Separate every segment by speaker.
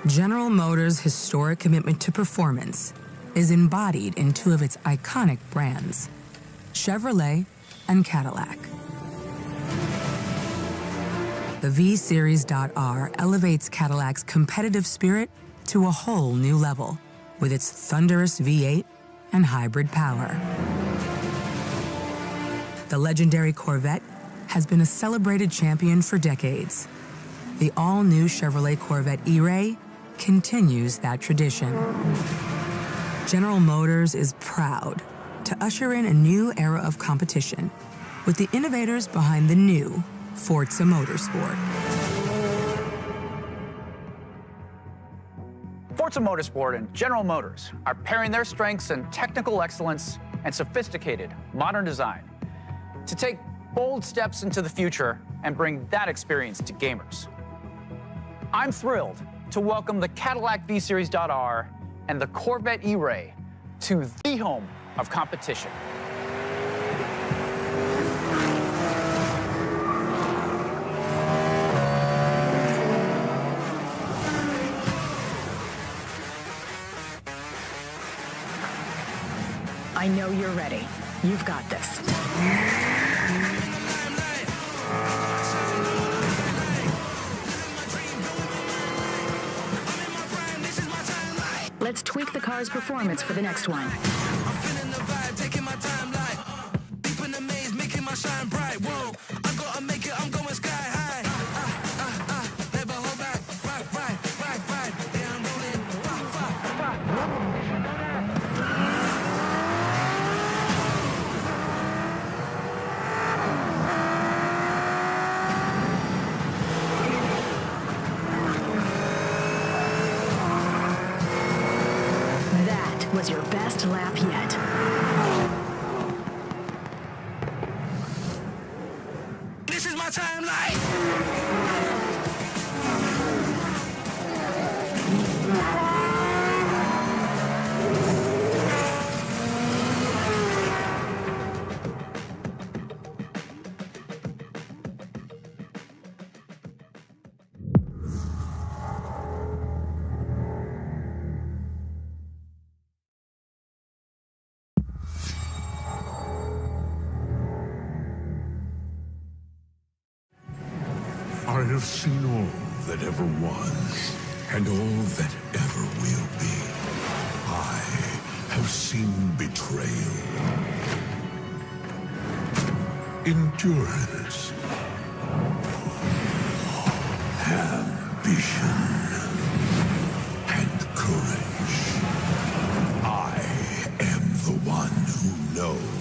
Speaker 1: General Motors' historic commitment to performance is embodied in two of its iconic brands, Chevrolet and Cadillac. The V-Series.R elevates Cadillac's competitive spirit to a whole new level with its thunderous V8 and hybrid power. The legendary Corvette has been a celebrated champion for decades. The all-new Chevrolet Corvette E-Ray continues that tradition. General Motors is proud to usher in a new era of competition with the innovators behind the new Forza Motorsport.
Speaker 2: Forza Motorsport and General Motors are pairing their strengths in technical excellence and sophisticated modern design to take bold steps into the future and bring that experience to gamers. I'm thrilled to welcome the Cadillac V-Series.R and the Corvette E-Ray to the home of competition.
Speaker 3: I know you're ready. You've got this. Let's tweak the car's performance for the next one.
Speaker 4: I'm feeling the vibe, taking my time like deep in the maze, making my shine bright. Whoa, I gotta make it, I'm going sky high. Never hold back, right. Yeah, I'm rolling,
Speaker 3: That was your best lap yet.
Speaker 4: This is my timeline.
Speaker 5: I have seen all that ever was, and all that ever will be. I have seen betrayal, endurance, ambition, and courage. I am the one who knows.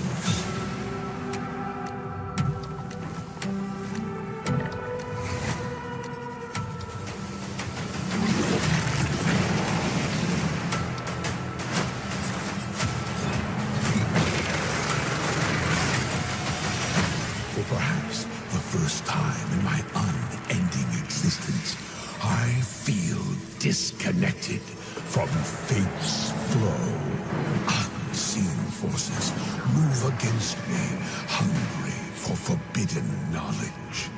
Speaker 5: Perhaps the first time in my unending existence, I feel disconnected from fate's flow. Unseen forces move against me, hungry for forbidden knowledge.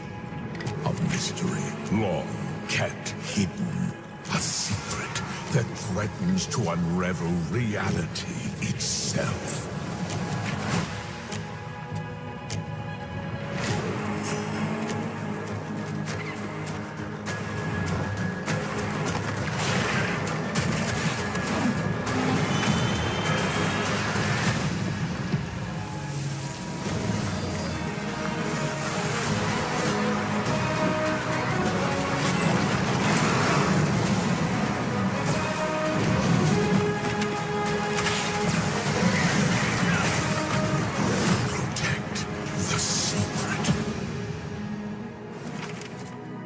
Speaker 5: A mystery long kept hidden, a secret that threatens to unravel reality itself.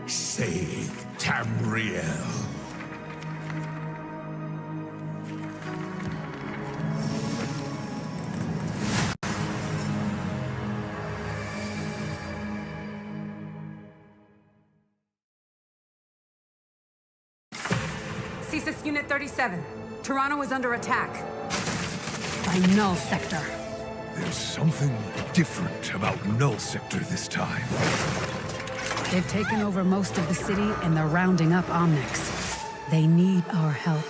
Speaker 5: Save Tamriel.
Speaker 6: CSIS Unit 37. Toronto is under attack. By Null Sector.
Speaker 7: There's something different about Null Sector this time.
Speaker 6: They've taken over most of the city and they're rounding up Omnics. They need our help.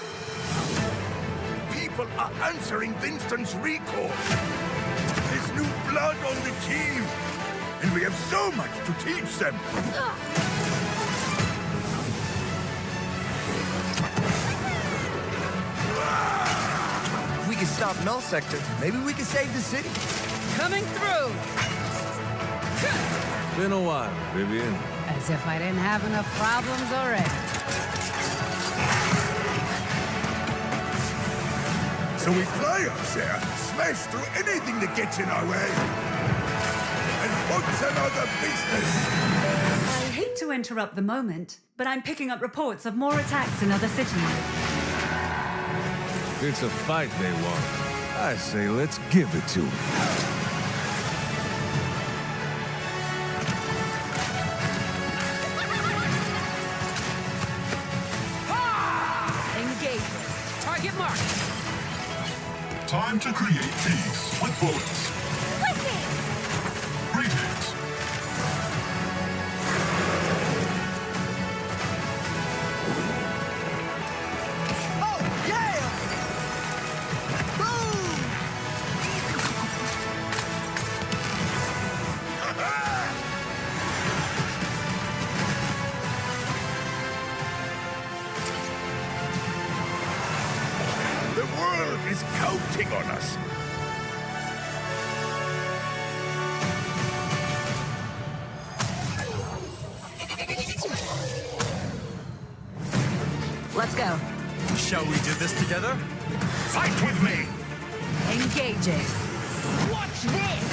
Speaker 7: People are answering Winston's recall. There's new blood on the team. And we have so much to teach them.
Speaker 8: If we can stop Null Sector, maybe we can save the city.
Speaker 6: Coming through!
Speaker 9: Been a while, Vivian.
Speaker 6: As if I didn't have enough problems already.
Speaker 7: So we fly up there, smash through anything that gets in our way, and focus on other business.
Speaker 10: I hate to interrupt the moment, but I'm picking up reports of more attacks in other cities.
Speaker 9: It's a fight they want. I say let's give it to them.
Speaker 6: Engage. Target marked.
Speaker 5: Time to create peace with bullets. Greetings.
Speaker 8: Oh, yeah! Boom!
Speaker 7: The world is counting on us.
Speaker 6: Let's go.
Speaker 7: Shall we do this together? Fight with me!
Speaker 6: Engaging.
Speaker 3: Watch this!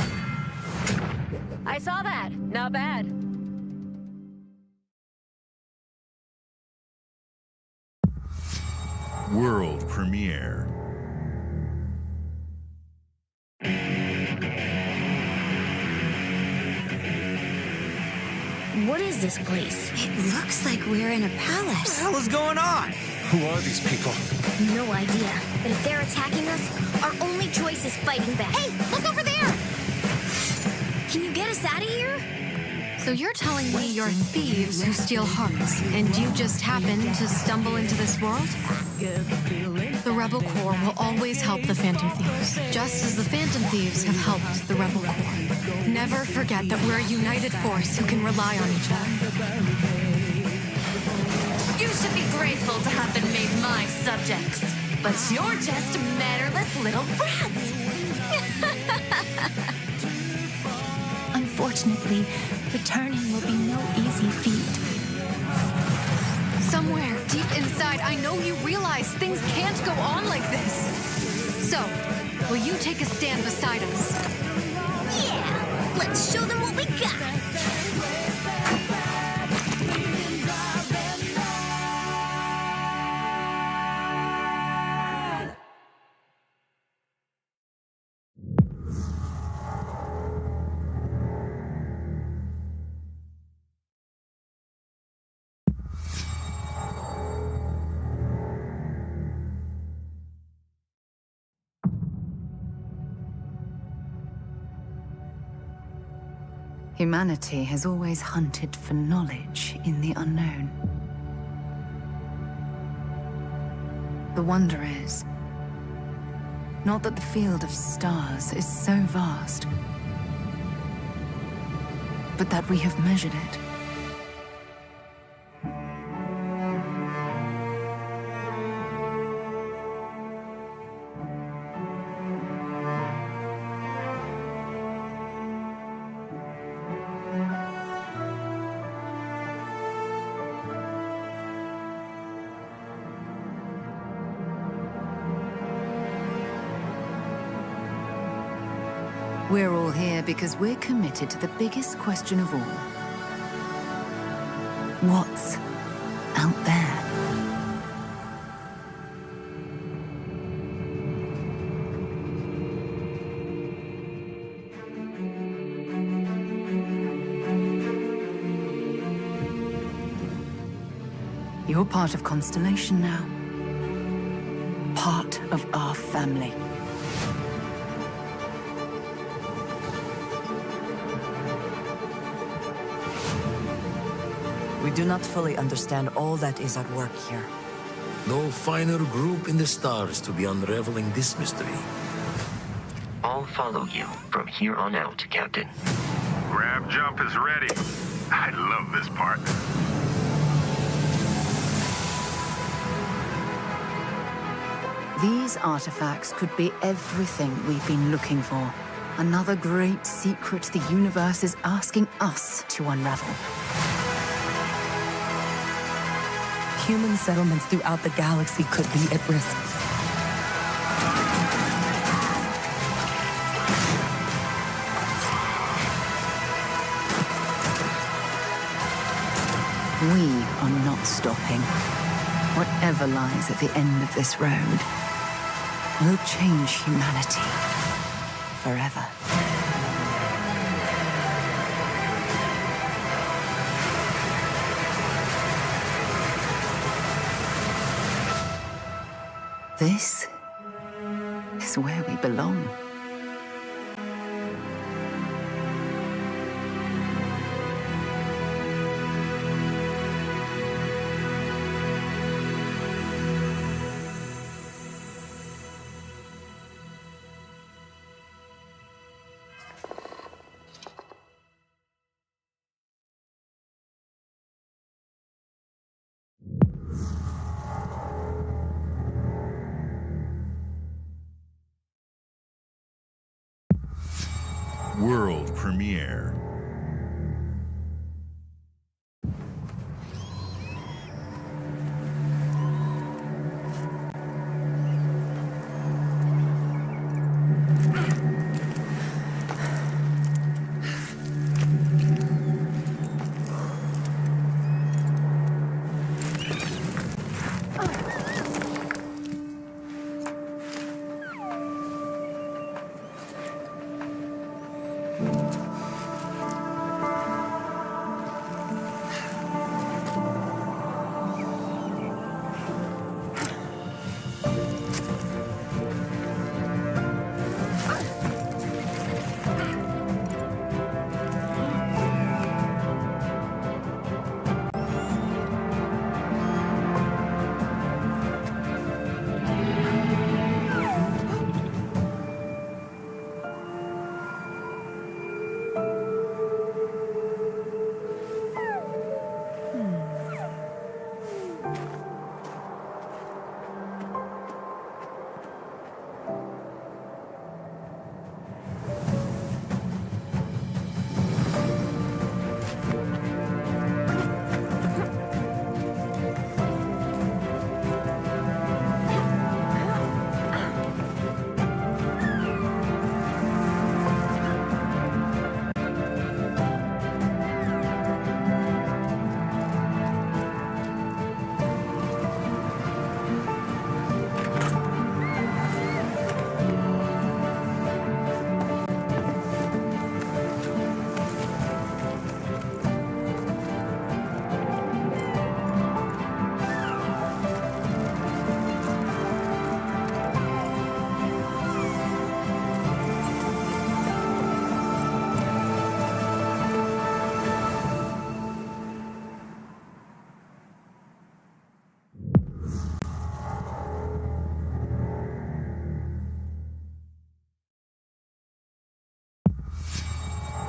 Speaker 3: I saw that. Not bad.
Speaker 5: World premiere.
Speaker 11: What is this place? It looks like we're in a palace.
Speaker 8: What the hell is going on?
Speaker 9: Who are these people?
Speaker 11: No idea. But if they're attacking us, our only choice is fighting back. Hey, look over there! Can you get us out of here?
Speaker 12: So you're telling me you're thieves who steal hearts, and you just happened to stumble into this world? The Rebel Corps will always help the Phantom Thieves, just as the Phantom Thieves have helped the Rebel Corps. Never forget that we're a united force who can rely on each other.
Speaker 3: You should be grateful to have been made my subjects. But you're just mannerless little brats.
Speaker 11: Unfortunately, returning will be no easy feat.
Speaker 12: Somewhere deep inside, I know you realize things can't go on like this. So, will you take a stand beside us?
Speaker 11: Yeah! Let's show them what we got!
Speaker 10: Humanity has always hunted for knowledge in the unknown. The wonder is, not that the field of stars is so vast, but that we have measured it. We're all here because we're committed to the biggest question of all. What's out there? You're part of Constellation now. Part of our family.
Speaker 8: We do not fully understand all that is at work here.
Speaker 13: No finer group in the stars to be unraveling this mystery.
Speaker 14: I'll follow you from here on out, Captain.
Speaker 15: Grab jump is ready. I love this part.
Speaker 10: These artifacts could be everything we've been looking for. Another great secret the universe is asking us to unravel.
Speaker 1: Human settlements throughout the galaxy could be at risk.
Speaker 10: We are not stopping. Whatever lies at the end of this road will change humanity forever. This is where we belong.
Speaker 15: World premiere.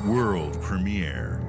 Speaker 15: World premiere.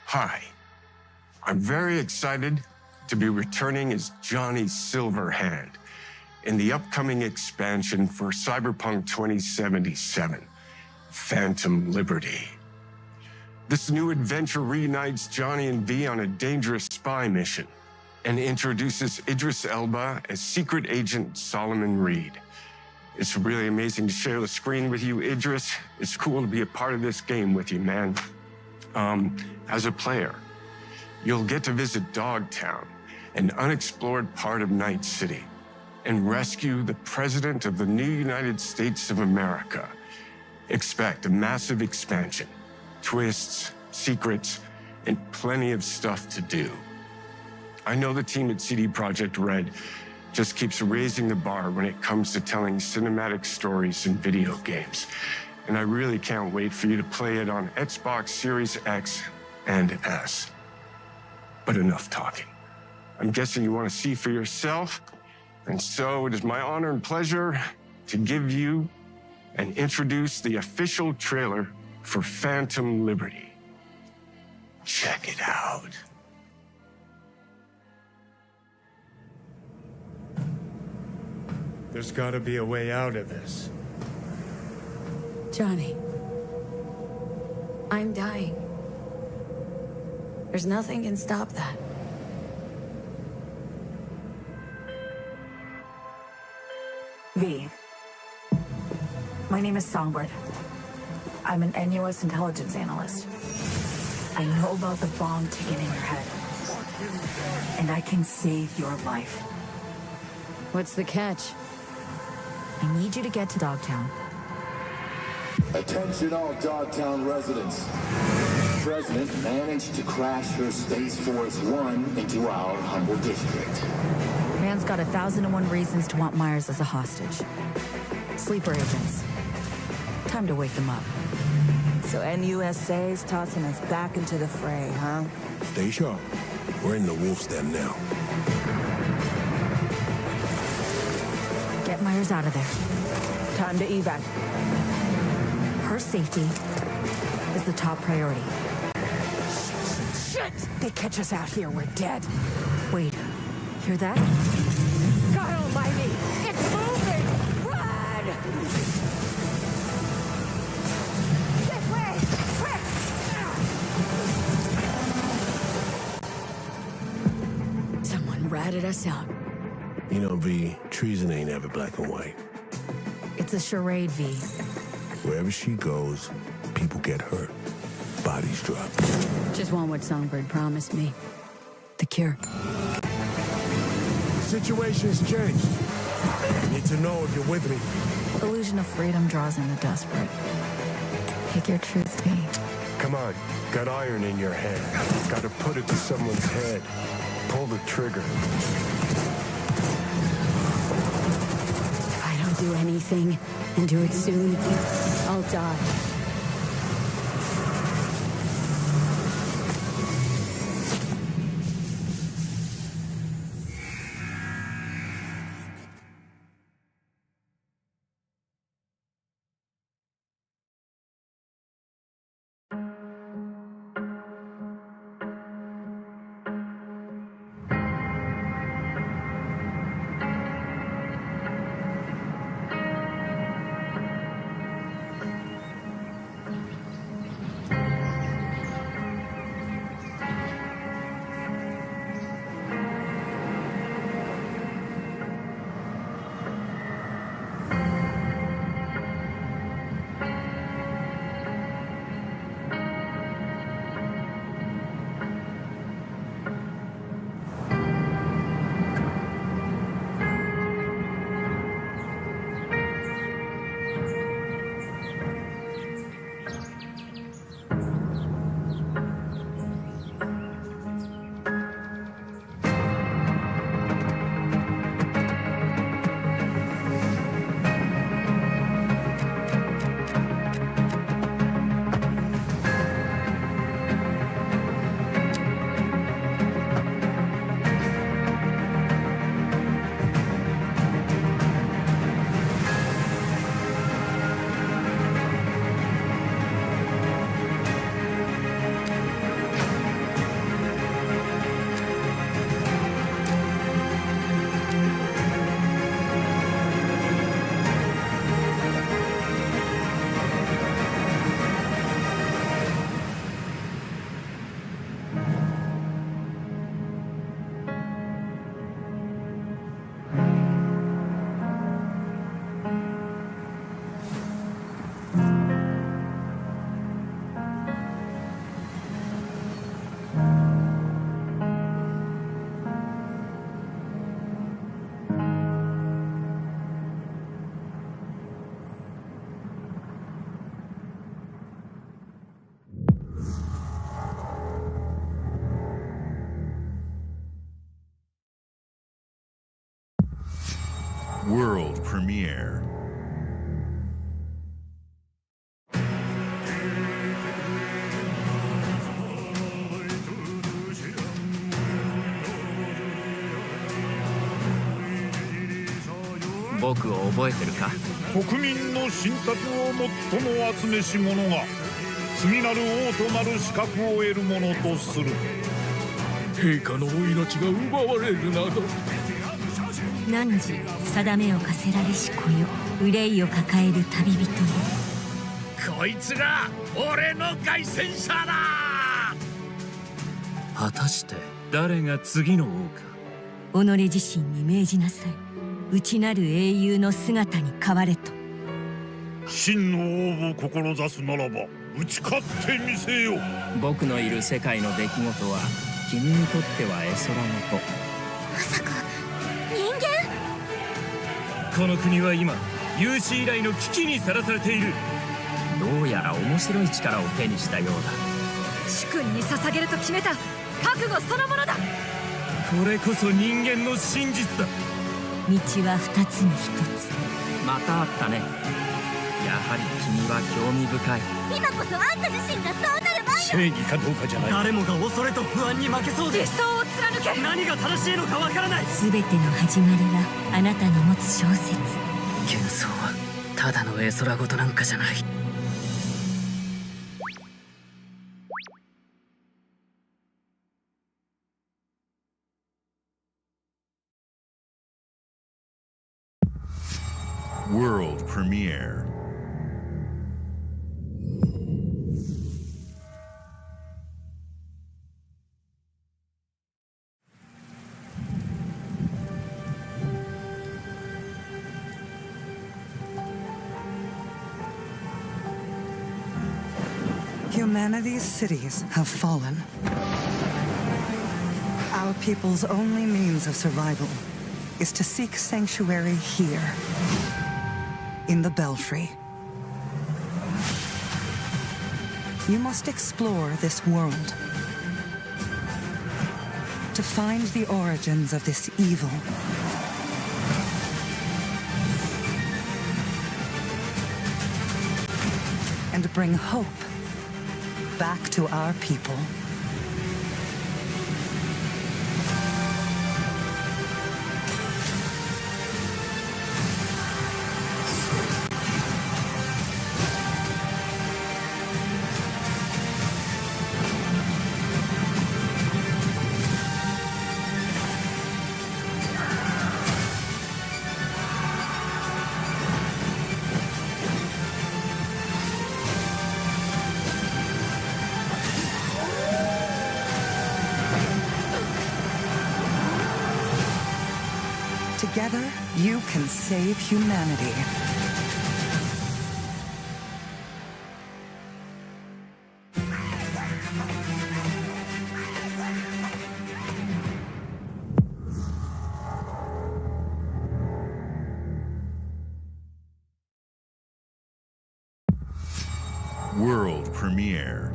Speaker 16: Hi. I'm very excited to be returning as Johnny Silverhand in the upcoming expansion for Cyberpunk 2077, Phantom Liberty. This new adventure reunites Johnny and V on a dangerous spy mission and introduces Idris Elba as Secret Agent Solomon Reed. It's really amazing to share the screen with you, Idris. It's cool to be a part of this game with you, man. As a player, you'll get to visit Dogtown, an unexplored part of Night City, and rescue the President of the new United States of America. Expect a massive expansion, twists, secrets, and plenty of stuff to do. I know the team at CD Projekt Red just keeps raising the bar when it comes to telling cinematic stories in video games. And I really can't wait for you to play it on Xbox Series X and S. But enough talking. I'm guessing you want to see for yourself. And so it is my honor and pleasure to give you and introduce the official trailer for Phantom Liberty. Check it out.
Speaker 17: There's gotta be a way out of this.
Speaker 18: Johnny, I'm dying. There's nothing can stop that.
Speaker 19: V. My name is Songbird. I'm an NUS intelligence analyst. I know about the bomb ticking in your head. And I can save your life.
Speaker 18: What's the catch?
Speaker 19: I need you to get to Dogtown.
Speaker 20: Attention all Dogtown residents. The President managed to crash her Space Force One into our humble district.
Speaker 19: Man's got 1,001 reasons to want Myers as a hostage. Sleeper agents. Time to wake them up.
Speaker 21: So NUSA's tossing us back into the fray, huh?
Speaker 5: Stay sharp. We're in the wolf's den now.
Speaker 19: Get Myers out of there.
Speaker 21: Time to evac.
Speaker 19: Her safety is the top priority.
Speaker 21: Shit! They catch us out here, we're dead.
Speaker 19: Wait, hear that?
Speaker 21: God almighty! It's moving! Run! This way! Quick!
Speaker 18: Someone ratted us out.
Speaker 5: You know, V, treason ain't ever black and white.
Speaker 19: It's a charade, V.
Speaker 5: Wherever she goes, people get hurt. Bodies drop.
Speaker 18: Just want what Songbird promised me. The cure.
Speaker 5: The situation's changed. I need to know if you're with me.
Speaker 19: Illusion of freedom draws in the desperate. Pick your truth, V.
Speaker 16: Come on, got iron in your hand. Gotta put it to someone's head. Pull the trigger.
Speaker 18: If I don't do anything, and do it soon, I'll die.
Speaker 5: World premiere.
Speaker 2: "国民の信託を最も集めし者が次なる王となる資格を得るものとする。
Speaker 22: 陛下のお命が奪われるなど。
Speaker 23: 汝定めを課せられし子よ、憂いを抱える旅人よ。
Speaker 22: こいつが俺の凱旋者だ。
Speaker 24: 果たして誰が次の王か。
Speaker 23: 己自身に命じなさい。内なる英雄の姿に変われと。
Speaker 2: 真の王を志すならば打ち勝ってみせよ。
Speaker 24: 僕のいる世界の出来事は君にとっては絵空事。
Speaker 11: まさか人間？
Speaker 24: この国は今有史以来の危機にさらされている。どうやら面白い力を手にしたようだ。
Speaker 6: 主君に捧げると決めた覚悟そのものだ。
Speaker 24: これこそ人間の真実だ。
Speaker 23: 道は二つに一つ。
Speaker 24: またあったね。やはり君は興味深い。
Speaker 11: 今こそあんた自身がそうなる前よ。
Speaker 22: 正義かどうかじゃない。
Speaker 25: 誰もが恐れと不安に負けそうで、
Speaker 6: 理想を貫け。
Speaker 25: 何が正しいのかわからない。
Speaker 23: 全ての始まりはあなたの持つ小説。
Speaker 24: 幻想はただの絵空事なんかじゃない。
Speaker 5: World premiere.
Speaker 26: Humanity's cities have fallen. Our people's only means of survival is to seek sanctuary here, in the Belfry. You must explore this world to find the origins of this evil. And bring hope back to our people. Together, you can save humanity.
Speaker 5: World premiere.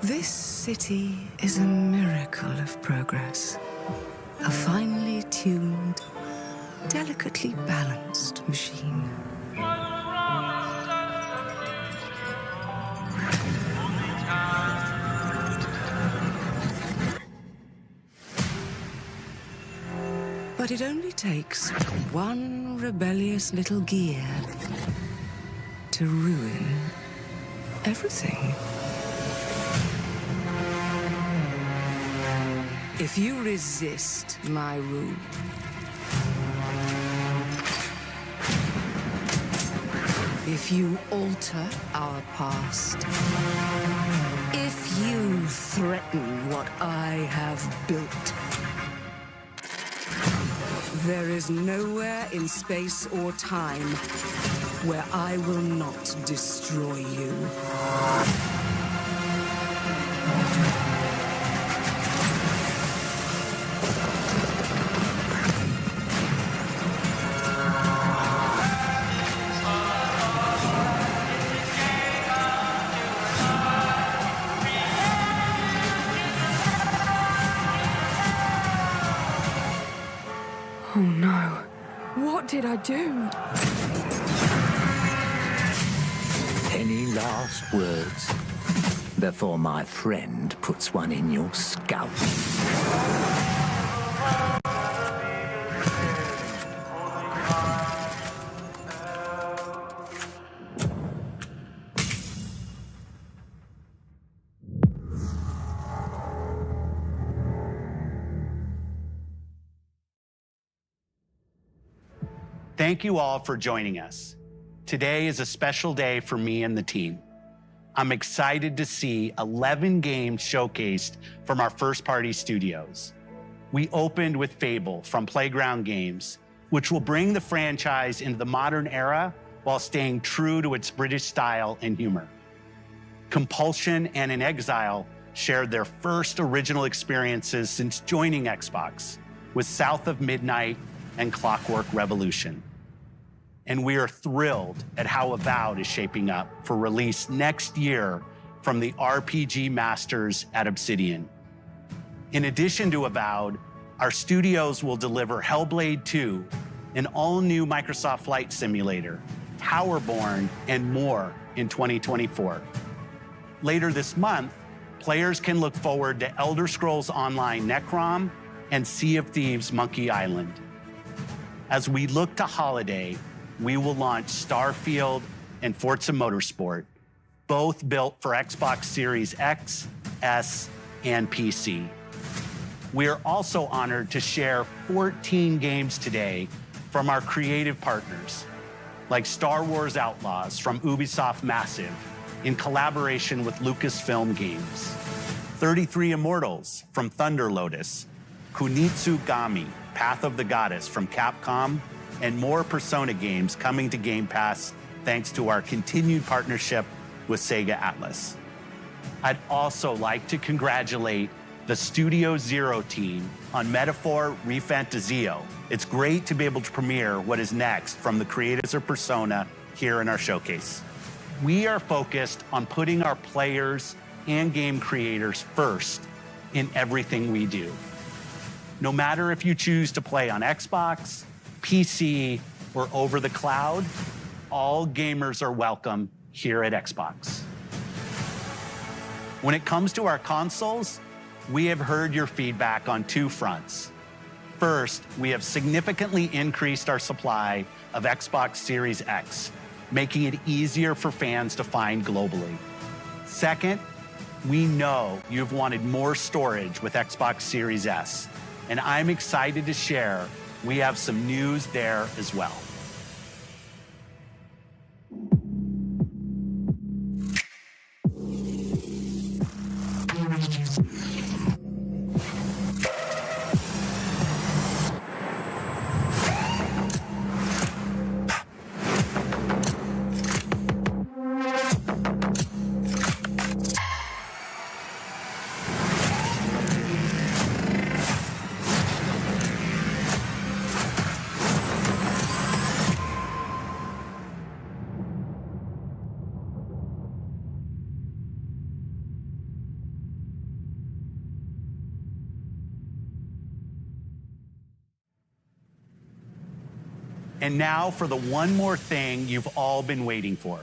Speaker 26: This city is a miracle of progress. A finely tuned, delicately balanced machine. But it only takes one rebellious little gear to ruin everything. If you resist my rule, if you alter our past, if you threaten what I have built,
Speaker 3: There is nowhere in space or time where I will not destroy you. Oh no. What did I do?
Speaker 4: Any last words before my friend puts one in your scalp?
Speaker 7: Thank you all for joining us. Today is a special day for me and the team. I'm excited to see 11 games showcased from our first-party studios. We opened with Fable from Playground Games, which will bring the franchise into the modern era while staying true to its British style and humor. Compulsion and In Exile shared their first original experiences since joining Xbox with South of Midnight and Clockwork Revolution. And we are thrilled at how Avowed is shaping up for release next year from the RPG masters at Obsidian. In addition to Avowed, our studios will deliver Hellblade 2, an all-new Microsoft Flight Simulator, Towerborn, and more in 2024. Later this month, players can look forward to Elder Scrolls Online Necrom and Sea of Thieves Monkey Island. As we look to holiday, we will launch Starfield and Forza Motorsport, both built for Xbox Series X, S, and PC. We are also honored to share 14 games today from our creative partners, like Star Wars Outlaws from Ubisoft Massive in collaboration with Lucasfilm Games, 33 Immortals from Thunder Lotus, Kunitsu Gami, Path of the Goddess from Capcom, and more Persona games coming to Game Pass thanks to our continued partnership with Sega Atlas. I'd also like to congratulate the Studio Zero team on Metaphor ReFantazio. It's great to be able to premiere what is next from the creators of Persona here in our showcase. We are focused on putting our players and game creators first in everything we do. No matter if you choose to play on Xbox, PC, or over the cloud, all gamers are welcome here at Xbox. When it comes to our consoles, we have heard your feedback on two fronts. First, we have significantly increased our supply of Xbox Series X, making it easier for fans to find globally. Second, we know you've wanted more storage with Xbox Series S, and I'm excited to share we have some news there as well. And now for the one more thing you've all been waiting for.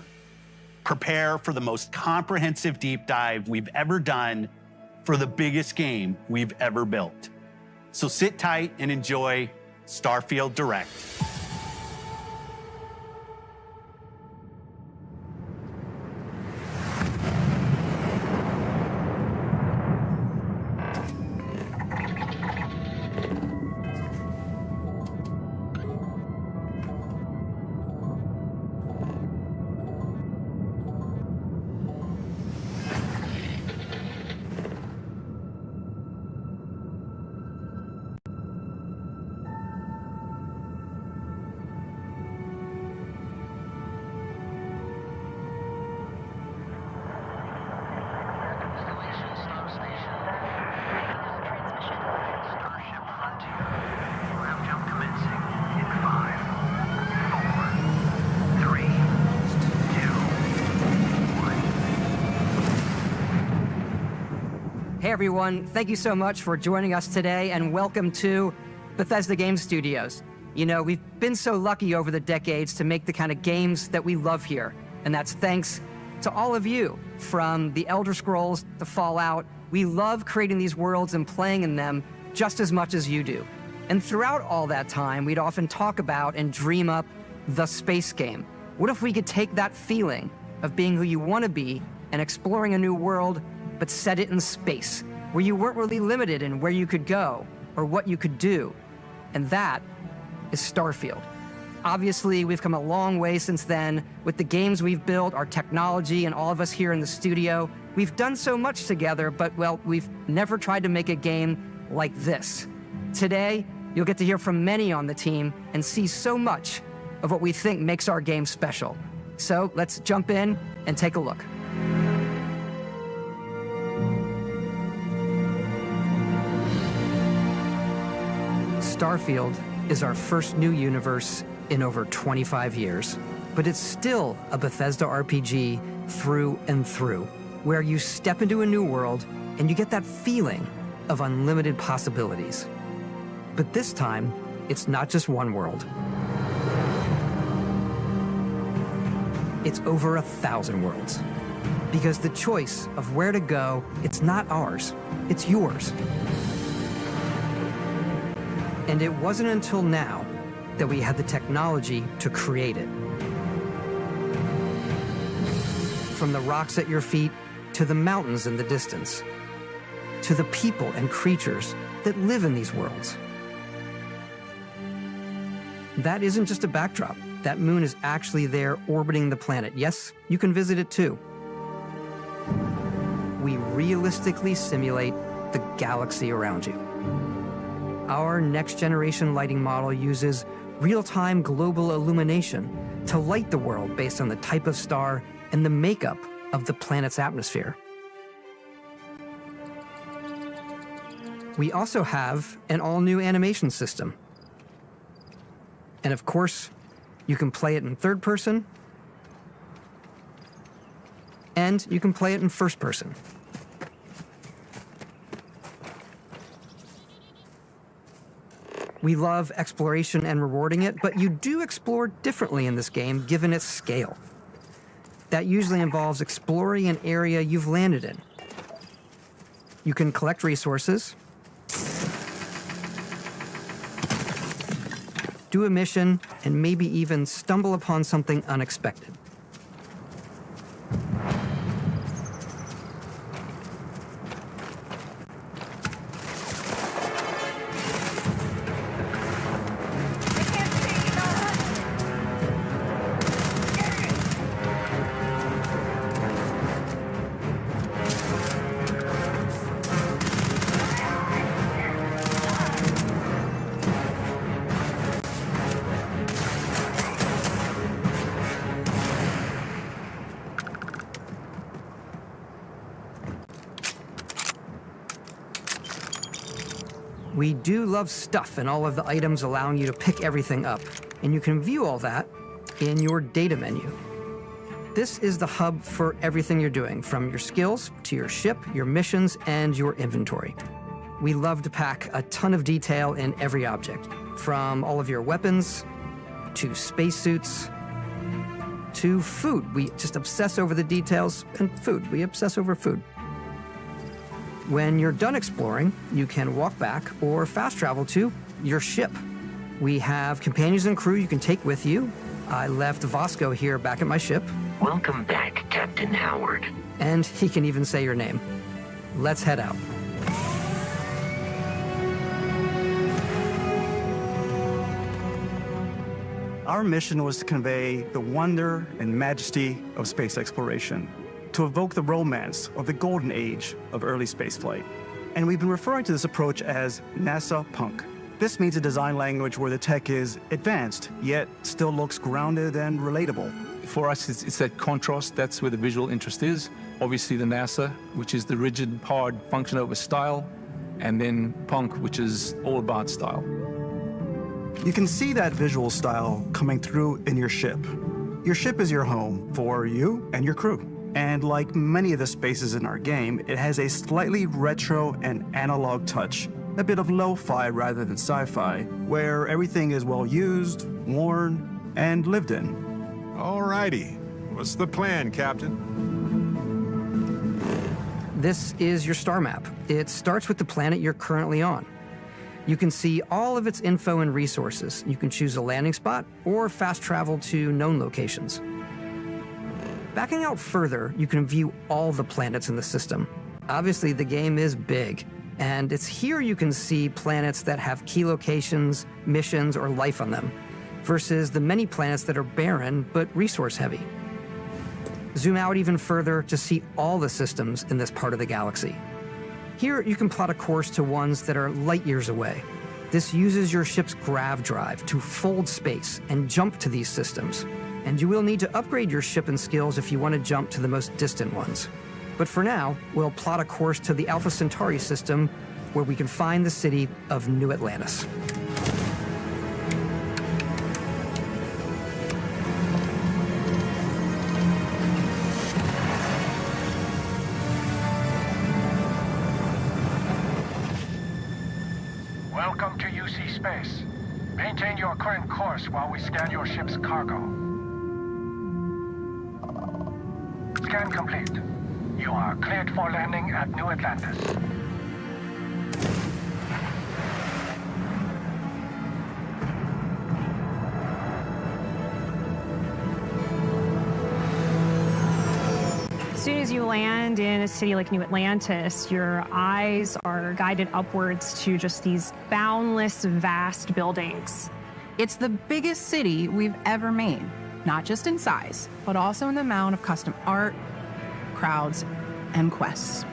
Speaker 7: Prepare for the most comprehensive deep dive we've ever done for the biggest game we've ever built. So sit tight and enjoy Starfield Direct.
Speaker 1: Hey everyone, thank you so much for joining us today and welcome to Bethesda Game Studios. You know, we've been so lucky over the decades to make the kind of games that we love here. And that's thanks to all of you, from the Elder Scrolls to Fallout. We love creating these worlds and playing in them just as much as you do. And throughout all that time, we'd often talk about and dream up the space game. What if we could take that feeling of being who you want to be and exploring a new world, but set it in space, where you weren't really limited in where you could go or what you could do? And that is Starfield. Obviously, we've come a long way since then with the games we've built, our technology, and all of us here in the studio. We've done so much together, but, well, we've never tried to make a game like this. Today, you'll get to hear from many on the team and see so much of what we think makes our game special. So let's jump in and take a look. Starfield is our first new universe in over 25 years, but it's still a Bethesda RPG through and through, where you step into a new world and you get that feeling of unlimited possibilities. But this time, it's not just one world. It's over 1,000 worlds. Because the choice of where to go, it's not ours, it's yours. And it wasn't until now that we had the technology to create it. From the rocks at your feet, to the mountains in the distance, to the people and creatures that live in these worlds. That isn't just a backdrop. That moon is actually there orbiting the planet. Yes, you can visit it too. We realistically simulate the galaxy around you. Our next-generation lighting model uses real-time global illumination to light the world based on the type of star and the makeup of the planet's atmosphere. We also have an all-new animation system. And of course, you can play it in third person, and you can play it in first person. We love exploration and rewarding it, but you do explore differently in this game given its scale. That usually involves exploring an area you've landed in. You can collect resources, do a mission, and maybe even stumble upon something unexpected. We do love stuff and all of the items allowing you to pick everything up, and you can view all that in your data menu. This is the hub for everything you're doing, from your skills to your ship, your missions, and your inventory. We love to pack a ton of detail in every object, from all of your weapons, to spacesuits, to food. We just obsess over the details, and food. We obsess over food. When you're done exploring, you can walk back or fast travel to your ship. We have companions and crew you can take with you. I left Vasco here back at my ship.
Speaker 4: Welcome back, Captain Howard.
Speaker 1: And he can even say your name. Let's head out.
Speaker 8: Our mission was to convey the wonder and majesty of space exploration, to evoke the romance of the golden age of early spaceflight. And we've been referring to this approach as NASA Punk. This means a design language where the tech is advanced, yet still looks grounded and relatable.
Speaker 9: For us, it's that contrast. That's where the visual interest is. Obviously the NASA, which is the rigid, hard function over style, and then Punk, which is all about style.
Speaker 8: You can see that visual style coming through in your ship. Your ship is your home for you and your crew. And like many of the spaces in our game, it has a slightly retro and analog touch, a bit of lo-fi rather than sci-fi, where everything is well used, worn, and lived in.
Speaker 10: Alrighty. What's the plan, Captain?
Speaker 1: This is your star map. It starts with the planet you're currently on. You can see all of its info and resources. You can choose a landing spot or fast travel to known locations. Backing out further, you can view all the planets in the system. Obviously, the game is big, and it's here you can see planets that have key locations, missions, or life on them, versus the many planets that are barren but resource-heavy. Zoom out even further to see all the systems in this part of the galaxy. Here, you can plot a course to ones that are light years away. This uses your ship's grav drive to fold space and jump to these systems. And you will need to upgrade your ship and skills if you want to jump to the most distant ones. But for now, we'll plot a course to the Alpha Centauri system, where we can find the city of New Atlantis.
Speaker 12: Welcome to UC Space. Maintain your current course while we scan your ship's cargo. Scan complete. You are cleared for landing at New Atlantis.
Speaker 13: As soon as you land in a city like New Atlantis, your eyes are guided upwards to just these boundless, vast buildings.
Speaker 14: It's the biggest city we've ever made, not just in size, but also in the amount of custom art, crowds, and quests.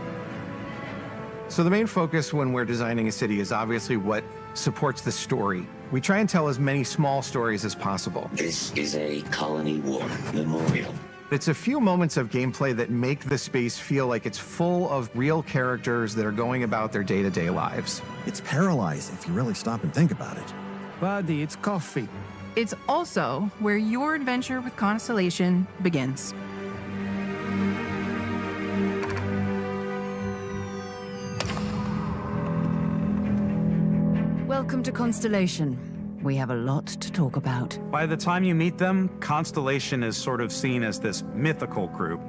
Speaker 15: So the main focus when we're designing a city is obviously what supports the story. We try and tell as many small stories as possible.
Speaker 17: This is a Colony War memorial.
Speaker 15: It's a few moments of gameplay that make the space feel like it's full of real characters that are going about their day-to-day lives.
Speaker 27: It's paralyzing if you really stop and think about it.
Speaker 28: Buddy, it's coffee.
Speaker 14: It's also where your adventure with Constellation begins.
Speaker 18: Welcome to Constellation. We have a lot to talk about.
Speaker 8: By the time you meet them, Constellation is sort of seen as this mythical group.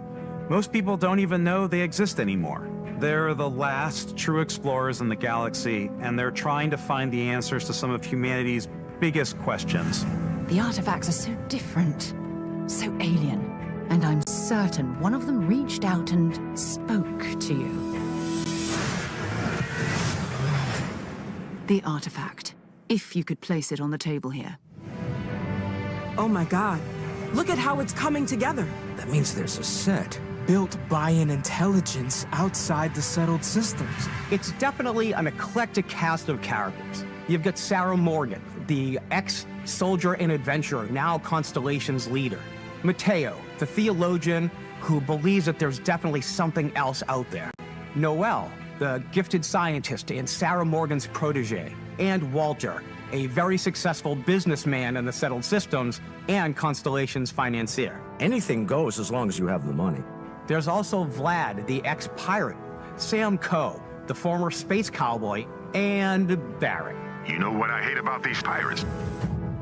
Speaker 8: Most people don't even know they exist anymore. They're the last true explorers in the galaxy, and they're trying to find the answers to some of humanity's biggest questions.
Speaker 18: The artifacts are so different, so alien, and I'm certain one of them reached out and spoke to you. The artifact. If you could place it on the table here.
Speaker 25: Oh my god. Look at how it's coming together.
Speaker 29: That means there's a set.
Speaker 25: Built by an intelligence outside the settled systems.
Speaker 30: It's definitely an eclectic cast of characters. You've got Sarah Morgan, the ex-soldier and adventurer, now Constellation's leader. Mateo, the theologian who believes that there's definitely something else out there. Noel, the gifted scientist and Sarah Morgan's protege. And Walter, a very successful businessman in the settled systems and Constellation's financier.
Speaker 27: Anything goes as long as you have the money.
Speaker 30: There's also Vlad, the ex-pirate, Sam Coe, the former space cowboy, and Barrett.
Speaker 31: You know what I hate about these pirates?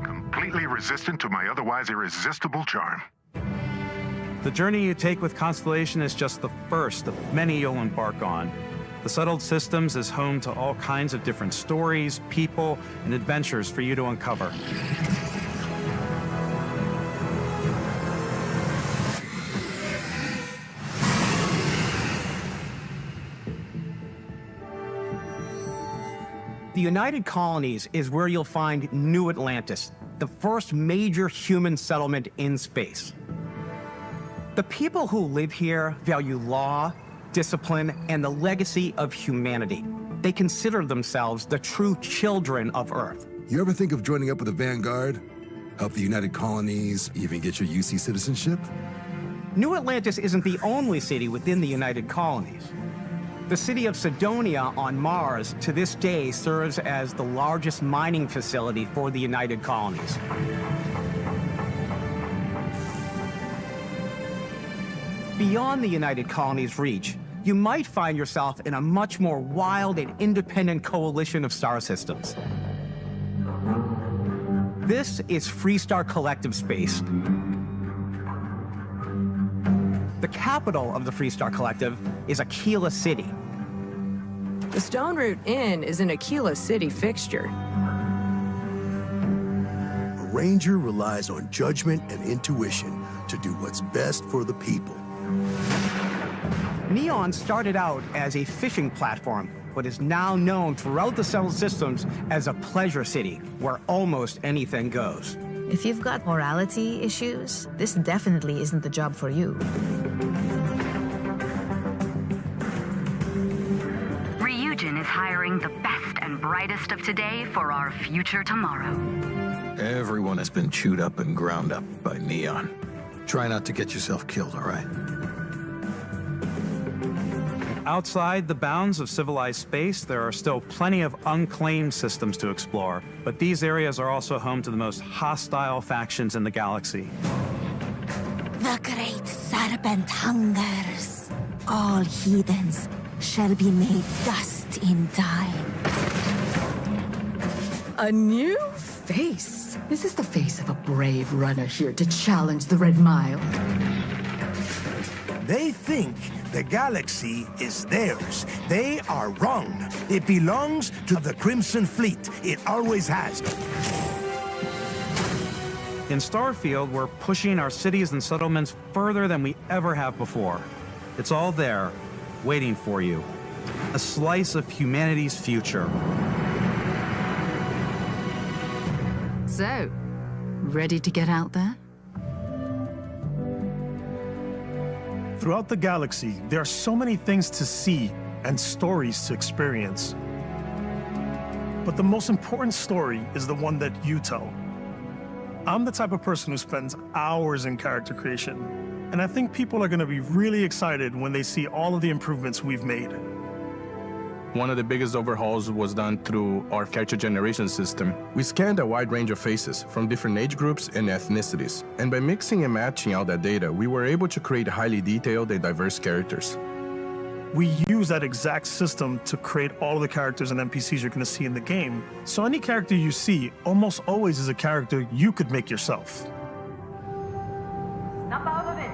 Speaker 31: Completely resistant to my otherwise irresistible charm.
Speaker 8: The journey you take with Constellation is just the first of many you'll embark on. The Settled Systems is home to all kinds of different stories, people, and adventures for you to uncover.
Speaker 30: The United Colonies is where you'll find New Atlantis, the first major human settlement in space. The people who live here value law, discipline, and the legacy of humanity. They consider themselves the true children of Earth.
Speaker 32: You ever think of joining up with the Vanguard? Help the United Colonies, even get your UC citizenship?
Speaker 30: New Atlantis isn't the only city within the United Colonies. The city of Sidonia on Mars to this day serves as the largest mining facility for the United beyond the United Colonies' reach, you might find yourself in a much more wild and independent coalition of star systems. This is Freestar Collective Space. The capital of the Freestar Collective is Aquila City.
Speaker 2: The Stone Root Inn is an Aquila City fixture.
Speaker 5: A ranger relies on judgment and intuition to do what's best for the people.
Speaker 30: Neon started out as a fishing platform, but is now known throughout the Settled Systems as a pleasure city, where almost anything goes.
Speaker 6: If you've got morality issues, this definitely isn't the job for you.
Speaker 11: Ryujin is hiring the best and brightest of today for our future tomorrow.
Speaker 27: Everyone has been chewed up and ground up by Neon. Try not to get yourself killed, all right?
Speaker 8: Outside the bounds of civilized space, there are still plenty of unclaimed systems to explore, but these areas are also home to the most hostile factions in the galaxy.
Speaker 18: The great serpent hungers. All heathens shall be made dust in time.
Speaker 3: A new face. Is this the face of a brave runner here to challenge the Red Mile?
Speaker 16: They think the galaxy is theirs. They are wrong. It belongs to the Crimson Fleet. It always has.
Speaker 8: In Starfield, we're pushing our cities and settlements further than we ever have before. It's all there, waiting for you. A slice of humanity's future.
Speaker 3: So, ready to get out there?
Speaker 19: Throughout the galaxy, there are so many things to see and stories to experience. But the most important story is the one that you tell. I'm the type of person who spends hours in character creation, and I think people are going to be really excited when they see all of the improvements we've made.
Speaker 9: One of the biggest overhauls was done through our character generation system.
Speaker 20: We scanned a wide range of faces from different age groups and ethnicities, and by mixing and matching all that data, we were able to create highly detailed and diverse characters.
Speaker 19: We use that exact system to create all of the characters and NPCs you're going to see in the game. So any character you see almost always is a character you could make yourself.
Speaker 11: Snap out of it!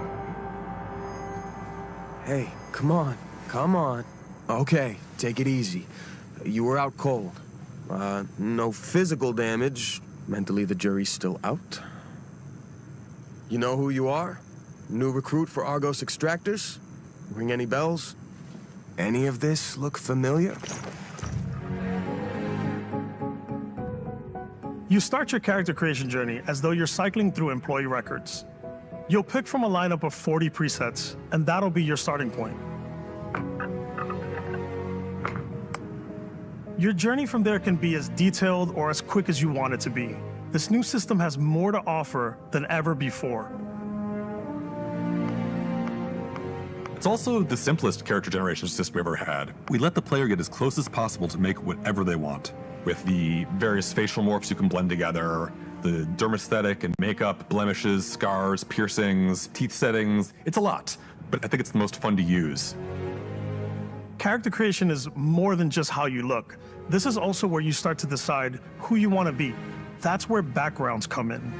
Speaker 21: Hey, come on, come on. Okay, take it easy. You were out cold. No physical damage. Mentally, the jury's still out. You know who you are? New recruit for Argos Extractors? Ring any bells? Any of this look familiar?
Speaker 19: You start your character creation journey as though you're cycling through employee records. You'll pick from a lineup of 40 presets, and that'll be your starting point. Your journey from there can be as detailed or as quick as you want it to be. This new system has more to offer than ever before. It's also the simplest character generation system we ever had. We let the player get as close as possible to make whatever they want. With the various facial morphs you can blend together, the dermesthetic and makeup, blemishes, scars, piercings, teeth settings. It's a lot, but I think it's the most fun to use. Character creation is more than just how you look. This is also where you start to decide who you want to be. That's where backgrounds come in.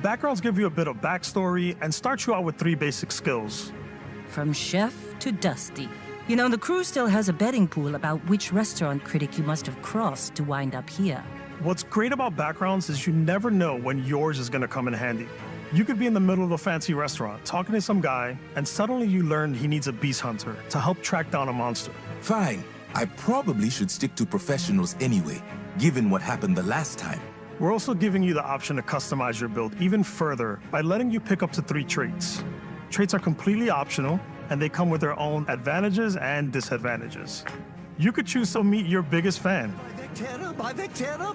Speaker 19: Backgrounds give you a bit of backstory and start you out with 3 basic skills.
Speaker 22: From chef to dusty. You know, the crew still has a betting pool about which restaurant critic you must have crossed to wind up here.
Speaker 19: What's great about backgrounds is you never know when yours is going to come in handy. You could be in the middle of a fancy restaurant talking to some guy, and suddenly you learn he needs a beast hunter to help track down a monster.
Speaker 23: Fine. I probably should stick to professionals anyway, given what happened the last time.
Speaker 19: We're also giving you the option to customize your build even further by letting you pick up to 3 traits. Traits are completely optional, and they come with their own advantages and disadvantages. You could choose to meet your biggest fan.
Speaker 16: By Vectera!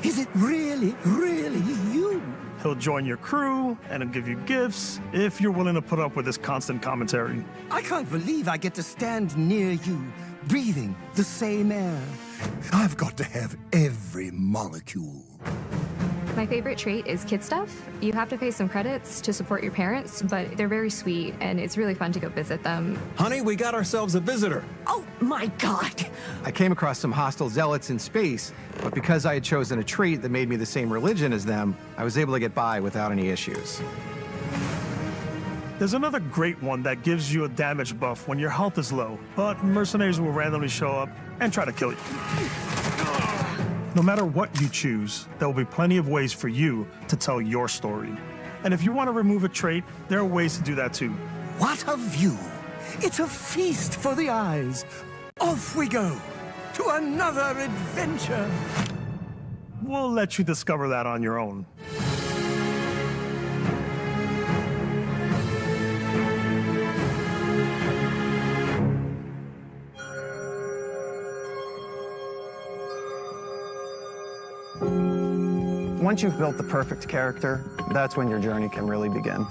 Speaker 16: Is it really, really you?
Speaker 19: He'll join your crew, and he'll give you gifts if you're willing to put up with his constant commentary.
Speaker 16: I can't believe I get to stand near you, breathing the same air. I've got to have every molecule.
Speaker 1: My favorite trait is kid stuff. You have to pay some credits to support your parents, but they're very sweet, and it's really fun to go visit them.
Speaker 21: Honey, we got ourselves a visitor.
Speaker 25: Oh, my God.
Speaker 4: I came across some hostile zealots in space, but because I had chosen a trait that made me the same religion as them, I was able to get by without any issues.
Speaker 7: There's another great one that gives you a damage buff when your health is low, but mercenaries will randomly show up and try to kill you. No matter what you choose, there will be plenty of ways for you to tell your story. And if you want to remove a trait, there are ways to do that too.
Speaker 16: What a view! It's a feast for the eyes. Off we go to another adventure.
Speaker 7: We'll let you discover that on your own.
Speaker 8: Once you've built the perfect character, that's when your journey can really begin.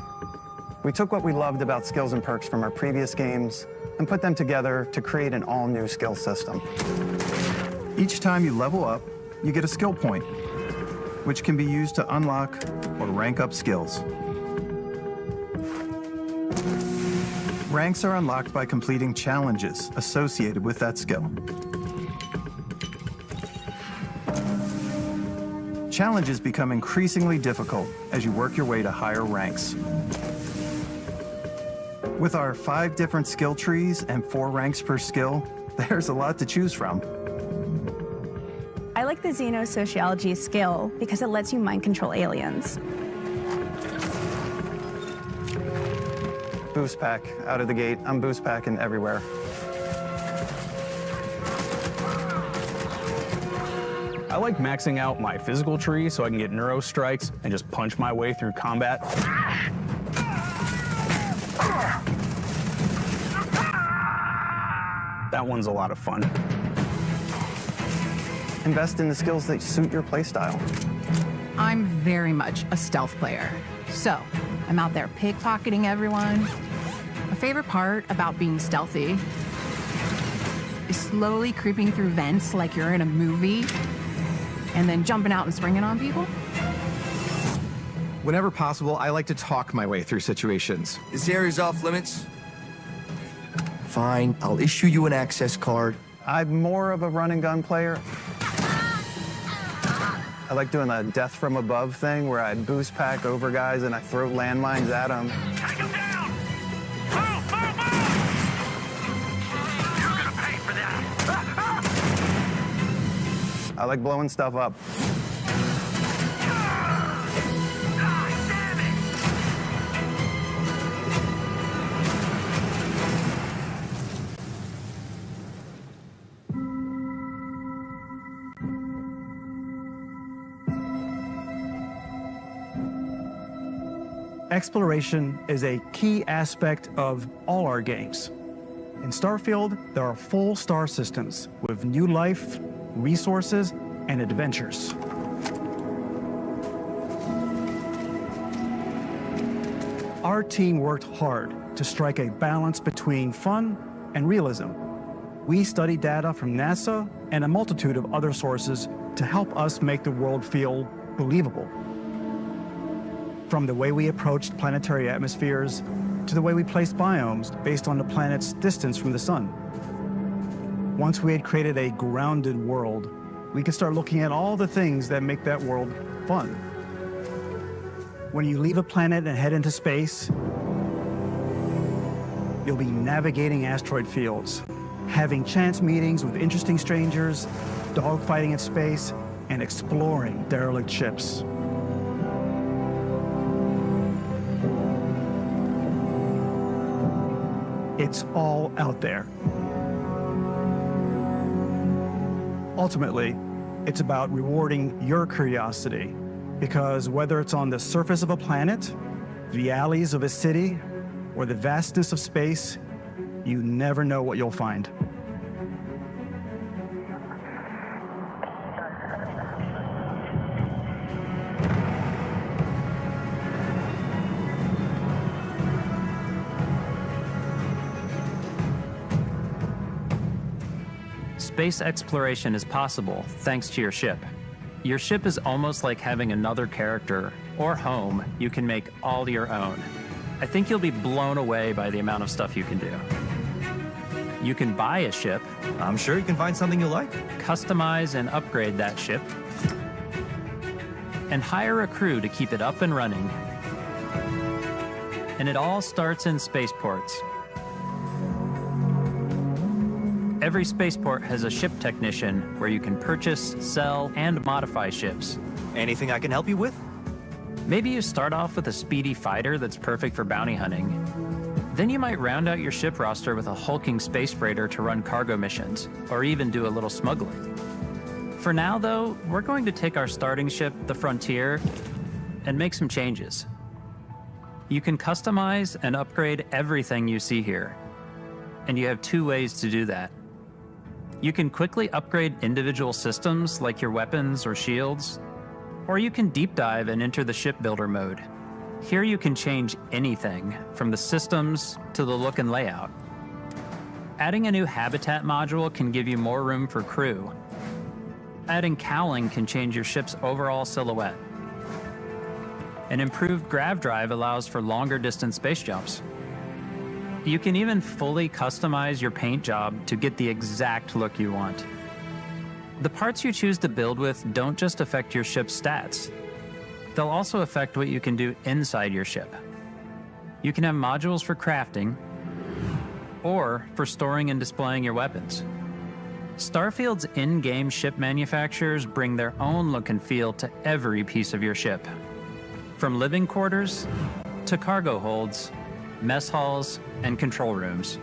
Speaker 8: We took what we loved about skills and perks from our previous games and put them together to create an all-new skill system. Each time you level up, you get a skill point, which can be used to unlock or rank up skills. Ranks are unlocked by completing challenges associated with that skill. Challenges become increasingly difficult as you work your way to higher ranks. With our 5 different skill trees and 4 ranks per skill, there's a lot to choose from.
Speaker 10: I like the Xenosociology skill because it lets you mind control aliens.
Speaker 8: Boost pack out of the gate. I'm boost packing everywhere.
Speaker 12: I like maxing out my physical tree so I can get neuro strikes and just punch my way through combat. That one's a lot of fun.
Speaker 8: Invest in the skills that suit your playstyle.
Speaker 18: I'm very much a stealth player. So, I'm out there pickpocketing everyone. My favorite part about being stealthy is slowly creeping through vents like you're in a movie and then jumping out and springing on people.
Speaker 4: Whenever possible, I like to talk my way through situations.
Speaker 13: This area's off limits. Fine, I'll issue you an access card.
Speaker 8: I'm more of a run and gun player. I like doing the death from above thing where I boost pack over guys and I throw landmines at them.
Speaker 14: Take him down! Move, move, move! You're gonna pay for that!
Speaker 8: I like blowing stuff up.
Speaker 7: Exploration is a key aspect of all our games. In Starfield, there are full star systems with new life, resources, and adventures. Our team worked hard to strike a balance between fun and realism. We studied data from NASA and a multitude of other sources to help us make the world feel believable. From the way we approached planetary atmospheres to the way we placed biomes based on the planet's distance from the sun. Once we had created a grounded world, we could start looking at all the things that make that world fun. When you leave a planet and head into space, you'll be navigating asteroid fields, having chance meetings with interesting strangers, dogfighting in space, and exploring derelict ships. It's all out there. Ultimately, it's about rewarding your curiosity, because whether it's on the surface of a planet, the alleys of a city, or the vastness of space, you never know what you'll find.
Speaker 15: Space exploration is possible thanks to your ship.
Speaker 2: Your ship is almost like having another character or home you can make all your own. I think you'll be blown away by the amount of stuff you can do. You can buy a ship.
Speaker 5: I'm sure you can find something you like.
Speaker 2: Customize and upgrade that ship. And hire a crew to keep it up and running. And it all starts in spaceports. Every spaceport has a ship technician where you can purchase, sell, and modify ships.
Speaker 5: Anything I can help you with?
Speaker 2: Maybe you start off with a speedy fighter that's perfect for bounty hunting. Then you might round out your ship roster with a hulking space freighter to run cargo missions, or even do a little smuggling. For now, though, we're going to take our starting ship, the Frontier, and make some changes. You can customize and upgrade everything you see here, and you have two ways to do that. You can quickly upgrade individual systems like your weapons or shields, or you can deep dive and enter the shipbuilder mode. Here you can change anything, from the systems to the look and layout. Adding a new habitat module can give you more room for crew. Adding cowling can change your ship's overall silhouette. An improved grav drive allows for longer distance space jumps. You can even fully customize your paint job to get the exact look you want. The parts you choose to build with don't just affect your ship's stats. They'll also affect what you can do inside your ship. You can have modules for crafting or for storing and displaying your weapons. Starfield's in-game ship manufacturers bring their own look and feel to every piece of your ship. From living quarters to cargo holds, mess halls, and control rooms.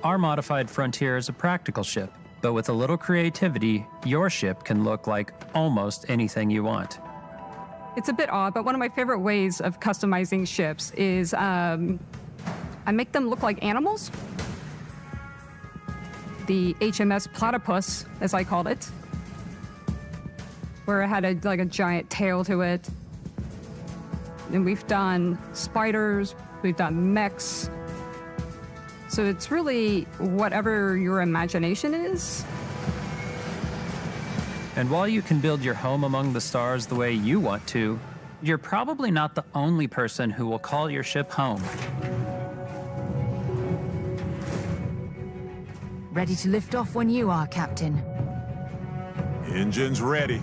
Speaker 2: Our modified Frontier is a practical ship, but with a little creativity, your ship can look like almost anything you want.
Speaker 6: It's a bit odd, but one of my favorite ways of customizing ships is I make them look like animals. The HMS Platypus, as I called it, where it had a giant tail to it. And we've done spiders, we've done mechs. So it's really whatever your imagination is.
Speaker 2: And while you can build your home among the stars the way you want to, you're probably not the only person who will call your ship home.
Speaker 15: Ready to lift off when you are, Captain.
Speaker 14: Engines ready.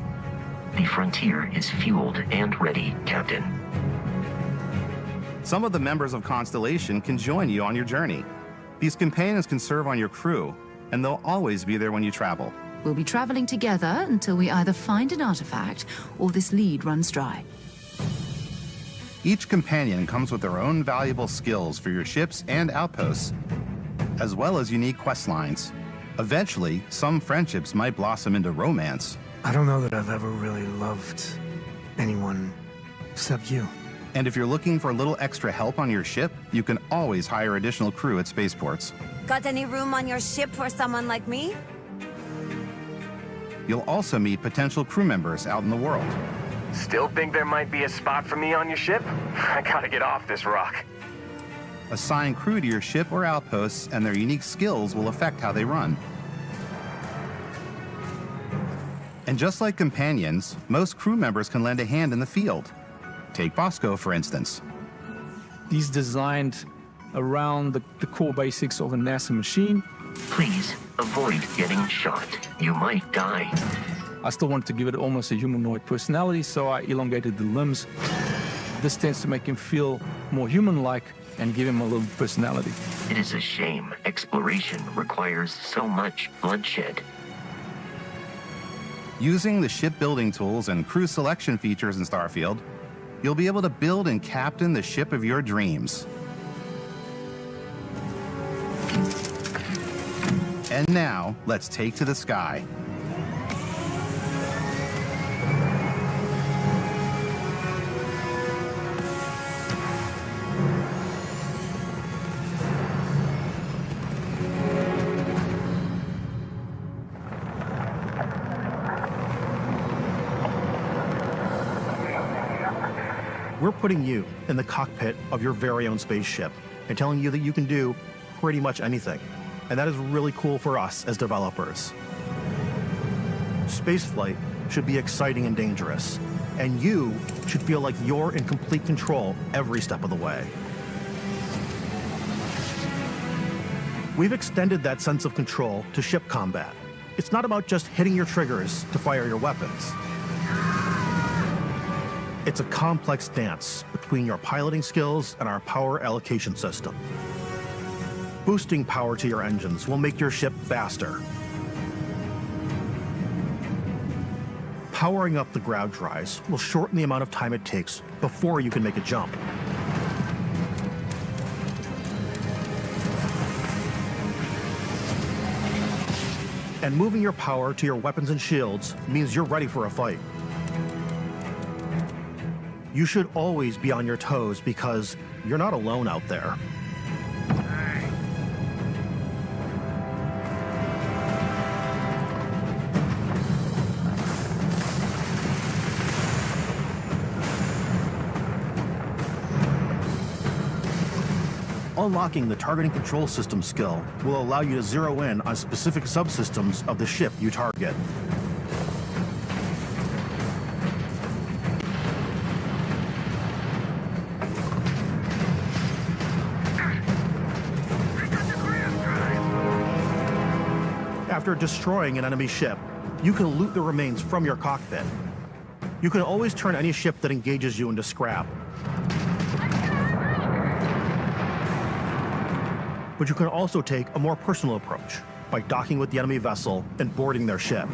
Speaker 17: The Frontier is fueled and ready, Captain.
Speaker 24: Some of the members of Constellation can join you on your journey. These companions can serve on your crew, and they'll always be there when you travel.
Speaker 15: We'll be traveling together until we either find an artifact or this lead runs dry.
Speaker 24: Each companion comes with their own valuable skills for your ships and outposts, as well as unique quest lines. Eventually, some friendships might blossom into romance.
Speaker 21: I don't know that I've ever really loved anyone except you.
Speaker 24: And if you're looking for a little extra help on your ship, you can always hire additional crew at spaceports.
Speaker 26: Got any room on your ship for someone like me?
Speaker 24: You'll also meet potential crew members out in the world.
Speaker 28: Still think there might be a spot for me on your ship? I gotta get off this rock.
Speaker 24: Assign crew to your ship or outposts, and their unique skills will affect how they run. And just like companions, most crew members can lend a hand in the field. Take Bosco, for instance.
Speaker 9: He's designed around the core basics of a NASA machine.
Speaker 17: Please avoid getting shot. You might die.
Speaker 9: I still wanted to give it almost a humanoid personality, so I elongated the limbs. This tends to make him feel more human-like and give him a little personality.
Speaker 17: It is a shame exploration requires so much bloodshed.
Speaker 24: Using the shipbuilding tools and crew selection features in Starfield, you'll be able to build and captain the ship of your dreams. And now, let's take to the sky.
Speaker 7: We're putting you in the cockpit of your very own spaceship and telling you that you can do
Speaker 1: pretty much anything. And that is really cool for us as developers. Spaceflight should be exciting and dangerous, and you should feel like you're in complete control every step of the way. We've extended that sense of control to ship combat. It's not about just hitting your triggers to fire your weapons. It's a complex dance between your piloting skills and our power allocation system. Boosting power to your engines will make your ship faster. Powering up the ground drives will shorten the amount of time it takes before you can make a jump. And moving your power to your weapons and shields means you're ready for a fight. You should always be on your toes because you're not alone out there. Unlocking the targeting control system skill will allow you to zero in on specific subsystems of the ship you target. After destroying an enemy ship, you can loot the remains from your cockpit. You can always turn any ship that engages you into scrap. But you can also take a more personal approach by docking with the enemy vessel and boarding their ship.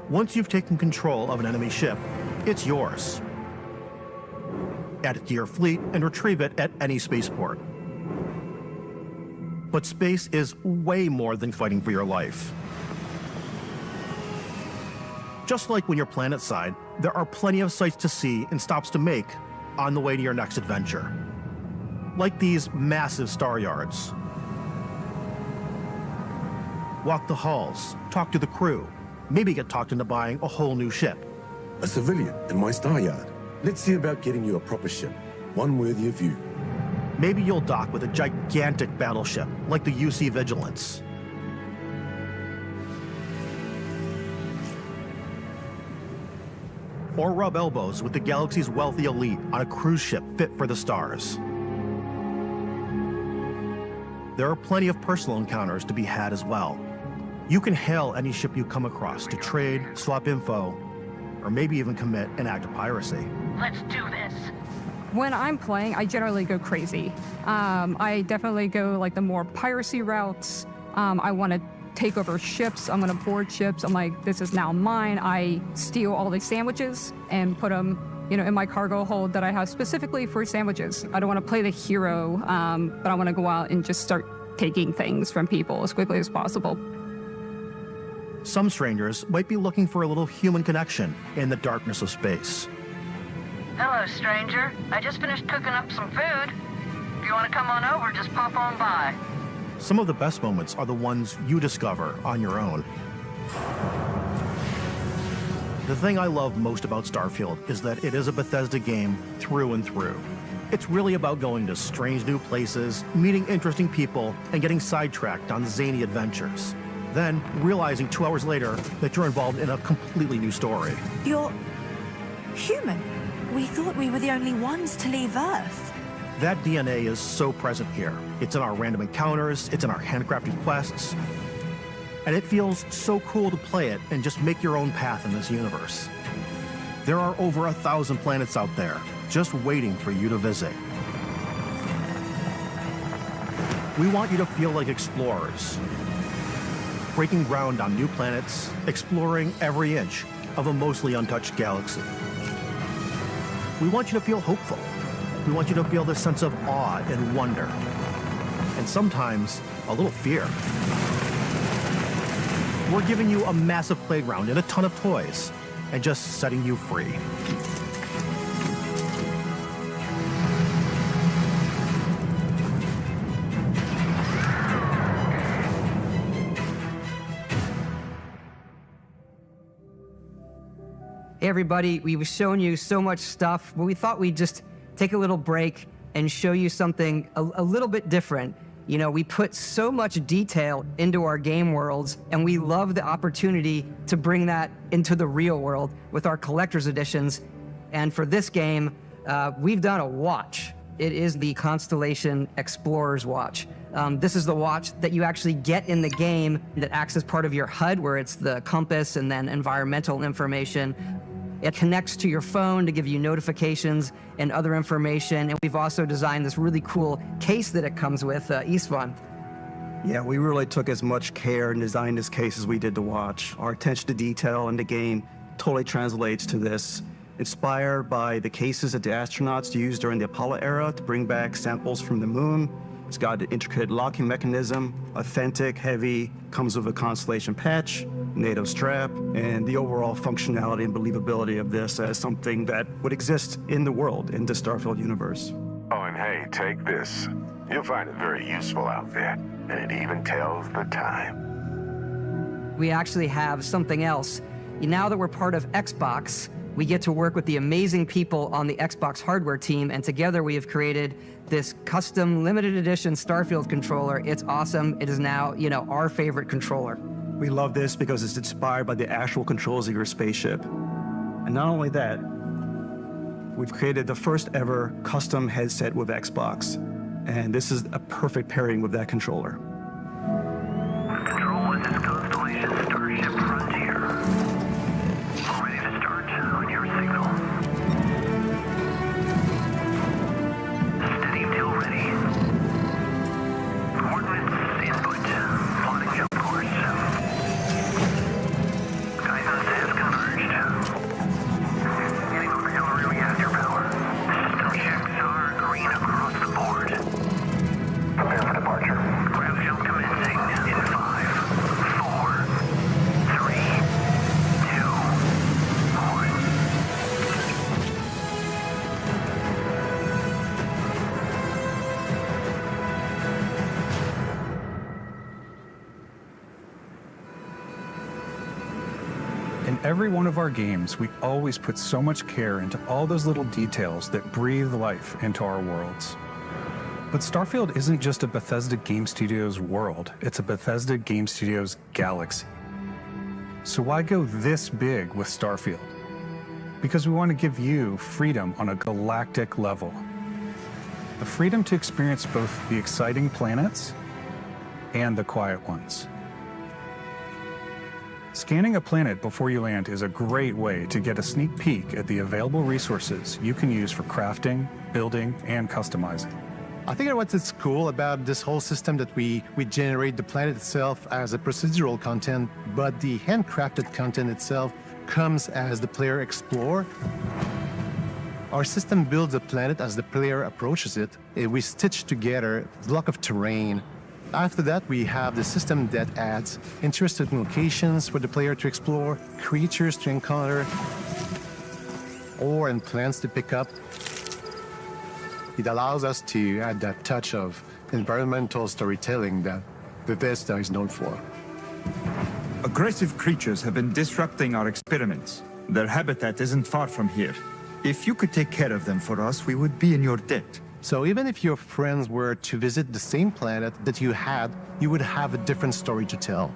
Speaker 1: Once you've taken control of an enemy ship, it's yours. Add it to your fleet and retrieve it at any spaceport. But space is way more than fighting for your life. Just like when you're planetside, there are plenty of sights to see and stops to make on the way to your next adventure. Like these massive star yards. Walk the halls, talk to the crew, maybe get talked into buying a whole new ship.
Speaker 3: A civilian in my star yard. Let's see about getting you a proper ship, one worthy of you.
Speaker 1: Maybe you'll dock with a gigantic battleship, like the UC Vigilance. Or rub elbows with the galaxy's wealthy elite on a cruise ship fit for the stars. There are plenty of personal encounters to be had as well. You can hail any ship you come across to trade, swap info, or maybe even commit an act of piracy.
Speaker 14: Let's do this.
Speaker 6: When I'm playing, I generally go crazy. I definitely go like the more piracy routes. I want to take over ships. I'm going to board ships. I'm like, this is now mine. I steal all these sandwiches and put them, in my cargo hold that I have specifically for sandwiches. I don't want to play the hero, but I want to go out and just start taking things from people as quickly as possible.
Speaker 1: Some strangers might be looking for a little human connection in the darkness of space.
Speaker 14: Hello, stranger. I just finished cooking up some food. If you want to come on over, just pop on by.
Speaker 1: Some of the best moments are the ones you discover on your own. The thing I love most about Starfield is that it is a Bethesda game through and through. It's really about going to strange new places, meeting interesting people, and getting sidetracked on zany adventures. Then realizing 2 hours later that you're involved in a completely new story.
Speaker 11: You're human. We thought we were the only ones to leave Earth.
Speaker 1: That DNA is so present here. It's in our random encounters, it's in our handcrafted quests, and it feels so cool to play it and just make your own path in this universe. There are over 1,000 planets out there, just waiting for you to visit. We want you to feel like explorers, breaking ground on new planets, exploring every inch of a mostly untouched galaxy. We want you to feel hopeful. We want you to feel this sense of awe and wonder, and sometimes a little fear. We're giving you a massive playground and a ton of toys, and just setting you free.
Speaker 10: Hey everybody, we've shown you so much stuff, but we thought we'd just take a little break and show you something a little bit different. You know, we put so much detail into our game worlds, and we love the opportunity to bring that into the real world with our collector's editions. And for this game, we've done a watch. It is the Constellation Explorer's Watch. This is the watch that you actually get in the game that acts as part of your HUD, where it's the compass and then environmental information. It connects to your phone to give you notifications and other information. And we've also designed this really cool case that it comes with, Istvan.
Speaker 8: Yeah, we really took as much care and designed this case as we did the watch. Our attention to detail in the game totally translates to this. Inspired by the cases that the astronauts used during the Apollo era to bring back samples from the moon. It's got an intricate locking mechanism, authentic, heavy, comes with a Constellation patch, NATO strap, and the overall functionality and believability of this as something that would exist in the world, in the Starfield universe.
Speaker 16: Oh, and hey, take this. You'll find it very useful out there, and it even tells the time.
Speaker 10: We actually have something else. Now that we're part of Xbox, we get to work with the amazing people on the Xbox hardware team, and together we have created this custom limited edition Starfield controller. It's awesome. It is now, you know, our favorite controller.
Speaker 8: We love this because it's inspired by the actual controls of your spaceship. And not only that, we've created the first ever custom headset with Xbox. And this is a perfect pairing with that controller.
Speaker 19: Control, this is Constellation Starship Frontier. Ready to start on your signal. Steady till ready. Coordinates input. Plotting jump course. Guidance has converged. Getting auxiliary reactor power. System checks are green across the board. Prepare for departure. Ground jump commencing in 5, 4, 3, 2, 1.
Speaker 20: In every one of our games, we always put so much care into all those little details that breathe life into our worlds. But Starfield isn't just a Bethesda Game Studios world, it's a Bethesda Game Studios galaxy. So why go this big with Starfield? Because we want to give you freedom on a galactic level. The freedom to experience both the exciting planets and the quiet ones. Scanning a planet before you land is a great way to get a sneak peek at the available resources you can use for crafting, building, and customizing.
Speaker 1: I think what's cool about this whole system that we generate the planet itself as a procedural content, but the handcrafted content itself comes as the player explore. Our system builds a planet as the player approaches it. We stitch together a block of terrain. After that, we have the system that adds interesting locations for the player to explore, creatures to encounter, ore and plants to pick up. It allows us to add that touch of environmental storytelling that Bethesda is known for.
Speaker 22: Aggressive creatures have been disrupting our experiments. Their habitat isn't far from here. If you could take care of them for us, we would be in your debt.
Speaker 1: So even if your friends were to visit the same planet that you had, you would have a different story to tell.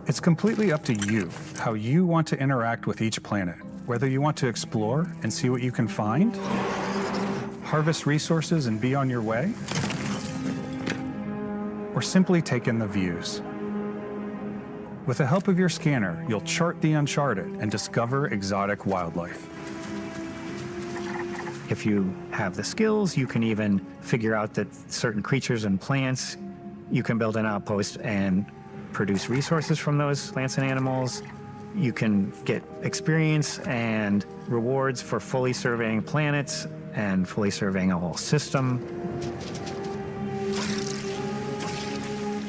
Speaker 20: It's completely up to you how you want to interact with each planet, whether you want to explore and see what you can find, harvest resources and be on your way, or simply take in the views. With the help of your scanner, you'll chart the uncharted and discover exotic wildlife.
Speaker 4: If you have the skills, you can even figure out that certain creatures and plants, you can build an outpost and produce resources from those plants and animals. You can get experience and rewards for fully surveying planets and fully surveying a whole system.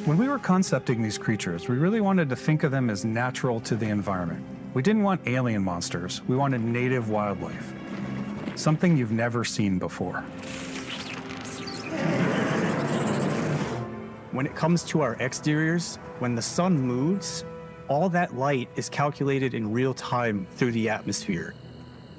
Speaker 20: When we were concepting these creatures, we really wanted to think of them as natural to the environment. We didn't want alien monsters. We wanted native wildlife. Something you've never seen before.
Speaker 8: When it comes to our exteriors, when the sun moves, all that light is calculated in real time through the atmosphere.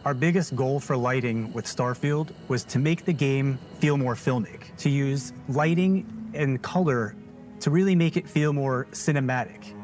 Speaker 8: Our biggest goal for lighting with Starfield was to make the game feel more filmic, to use lighting and color to really make it feel more cinematic.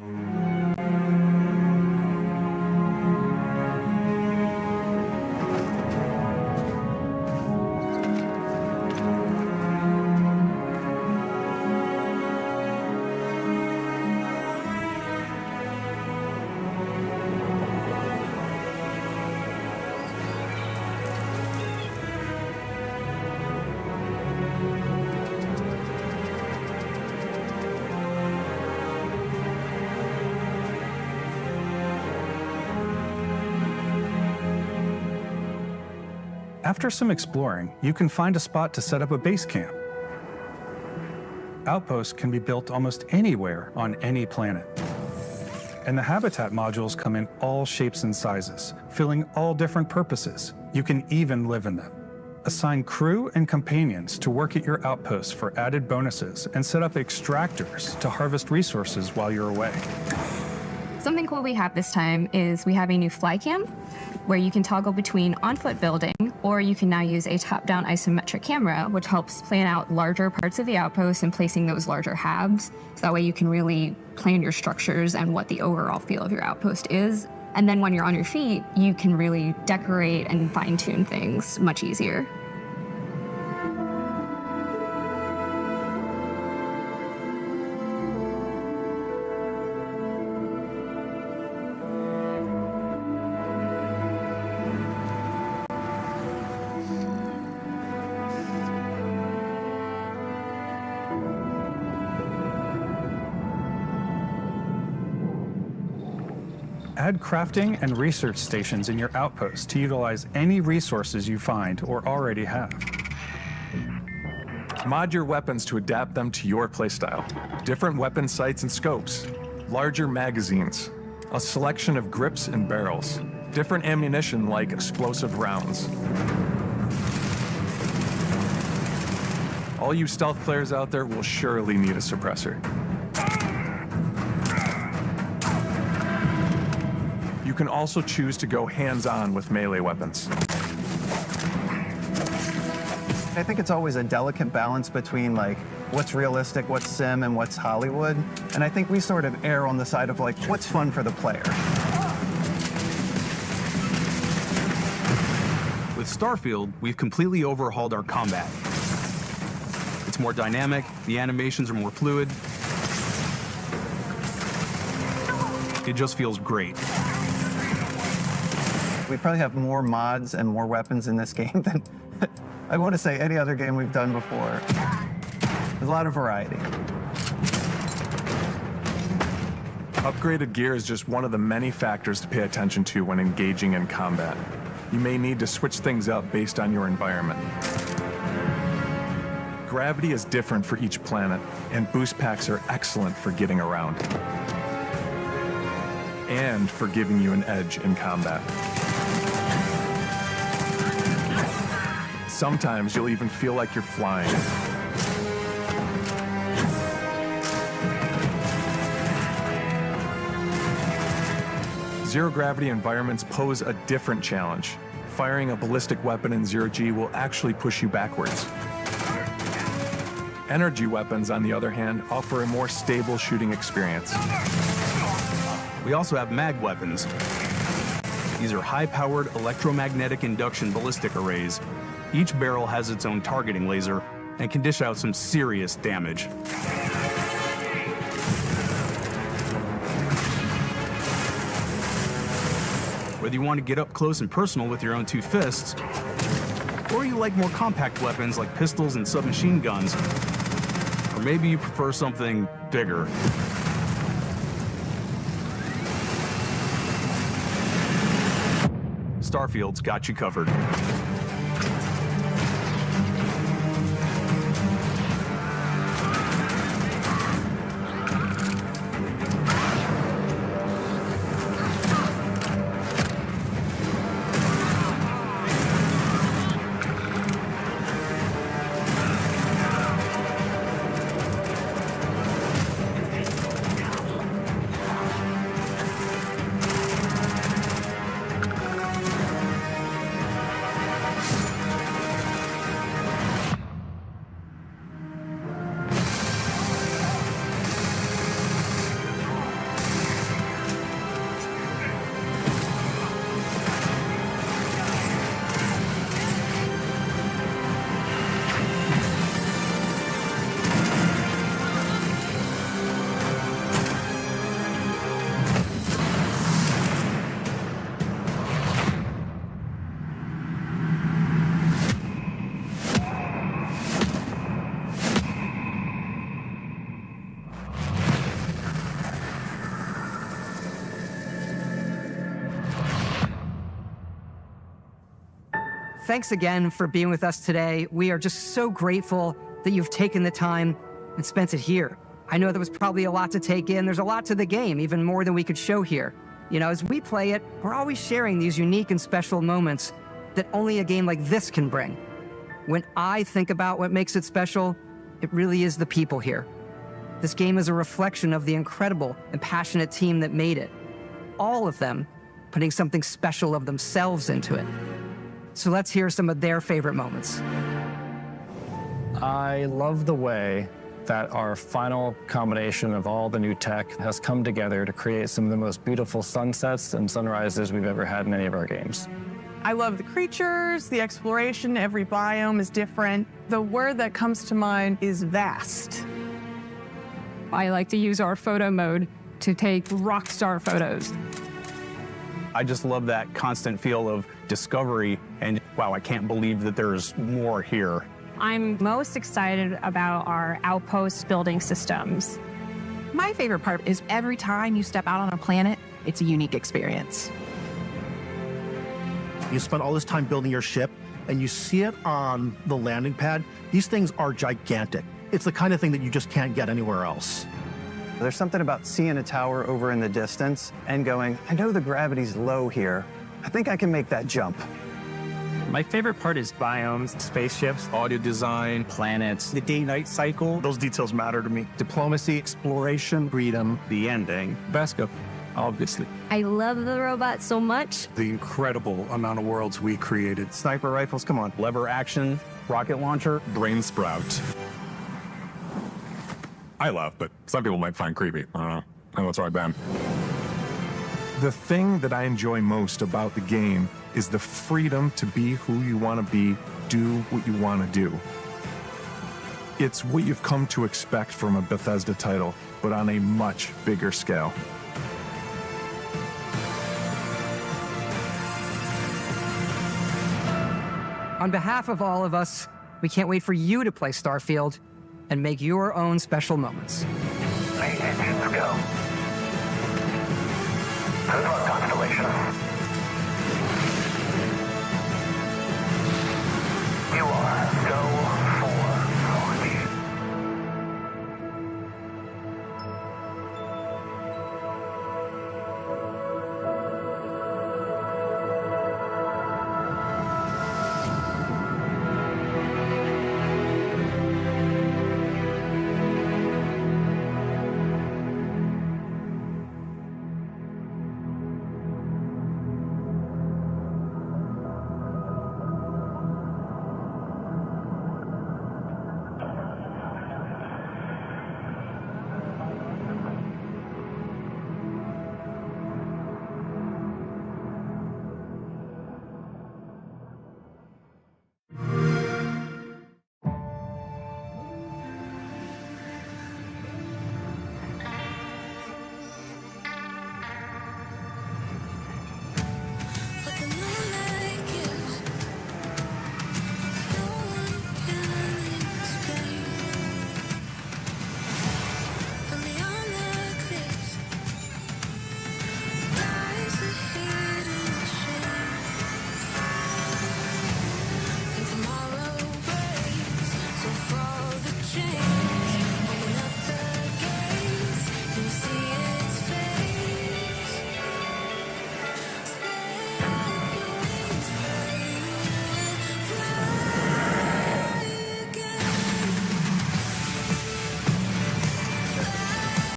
Speaker 20: After some exploring, you can find a spot to set up a base camp. Outposts can be built almost anywhere on any planet. And the habitat modules come in all shapes and sizes, filling all different purposes. You can even live in them. Assign crew and companions to work at your outposts for added bonuses and set up extractors to harvest resources while you're away.
Speaker 5: Something cool we have this time is we have a new fly cam where you can toggle between on-foot building, or you can now use a top-down isometric camera, which helps plan out larger parts of the outpost and placing those larger halves. So that way you can really plan your structures and what the overall feel of your outpost is. And then when you're on your feet, you can really decorate and fine-tune things much easier.
Speaker 20: Add crafting and research stations in your outpost to utilize any resources you find or already have.
Speaker 12: Mod your weapons to adapt them to your playstyle. Different weapon sights and scopes, larger magazines, a selection of grips and barrels, different ammunition like explosive rounds. All you stealth players out there will surely need a suppressor. You can also choose to go hands-on with melee weapons.
Speaker 7: I think it's always a delicate balance between like what's realistic, what's sim, and what's Hollywood. And I think we sort of err on the side of like what's fun for the player.
Speaker 13: With Starfield, we've completely overhauled our combat. It's more dynamic, the animations are more fluid. It just feels great.
Speaker 7: We probably have more mods and more weapons in this game than I want to say any other game we've done before. There's a lot of variety.
Speaker 12: Upgraded gear is just one of the many factors to pay attention to when engaging in combat. You may need to switch things up based on your environment. Gravity is different for each planet, and boost packs are excellent for getting around. And for giving you an edge in combat. Sometimes you'll even feel like you're flying. Zero-gravity environments pose a different challenge. Firing a ballistic weapon in zero-G will actually push you backwards. Energy weapons, on the other hand, offer a more stable shooting experience.
Speaker 13: We also have mag weapons. These are high-powered electromagnetic induction ballistic arrays. Each barrel has its own targeting laser and can dish out some serious damage. Whether you want to get up close and personal with your own two fists, Or you like more compact weapons like pistols and submachine guns. Or maybe you prefer something bigger. Starfield's got you covered.
Speaker 10: Thanks again for being with us today. We are just so grateful that you've taken the time and spent it here. I know there was probably a lot to take in. There's a lot to the game, even more than we could show here. You know, as we play it, we're always sharing these unique and special moments that only a game like this can bring. When I think about what makes it special, it really is the people here. This game is a reflection of the incredible and passionate team that made it. All of them putting something special of themselves into it. So let's hear some of their favorite moments.
Speaker 2: I love the way that our final combination of all the new tech has come together to create some of the most beautiful sunsets and sunrises we've ever had in any of our games.
Speaker 15: I love the creatures, the exploration, every biome is different. The word that comes to mind is vast.
Speaker 6: I like to use our photo mode to take rock star photos.
Speaker 13: I just love that constant feel of discovery and, wow, I can't believe that there's more here.
Speaker 18: I'm most excited about our outpost building systems.
Speaker 21: My favorite part is every time you step out on a planet, it's a unique experience.
Speaker 1: You spend all this time building your ship and you see it on the landing pad. These things are gigantic. It's the kind of thing that you just can't get anywhere else.
Speaker 8: There's something about seeing a tower over in the distance and going, I know the gravity's low here. I think I can make that jump.
Speaker 4: My favorite part is biomes, spaceships,
Speaker 9: audio design,
Speaker 4: planets.
Speaker 8: The day-night cycle, those details matter to me. Diplomacy, exploration, freedom, the ending.
Speaker 9: Basco, obviously.
Speaker 23: I love the robot so much.
Speaker 12: The incredible amount of worlds we created.
Speaker 8: Sniper rifles, come on.
Speaker 13: Lever action, rocket launcher.
Speaker 12: Brain sprout. I love, but some people might find creepy. I don't know. I know it's right, Ben. The thing that I enjoy most about the game is the freedom to be who you want to be, do what you want to do. It's what you've come to expect from a Bethesda title, but on a much bigger scale.
Speaker 10: On behalf of all of us, we can't wait for you to play Starfield and make your own special moments.
Speaker 19: Engines go. Good luck,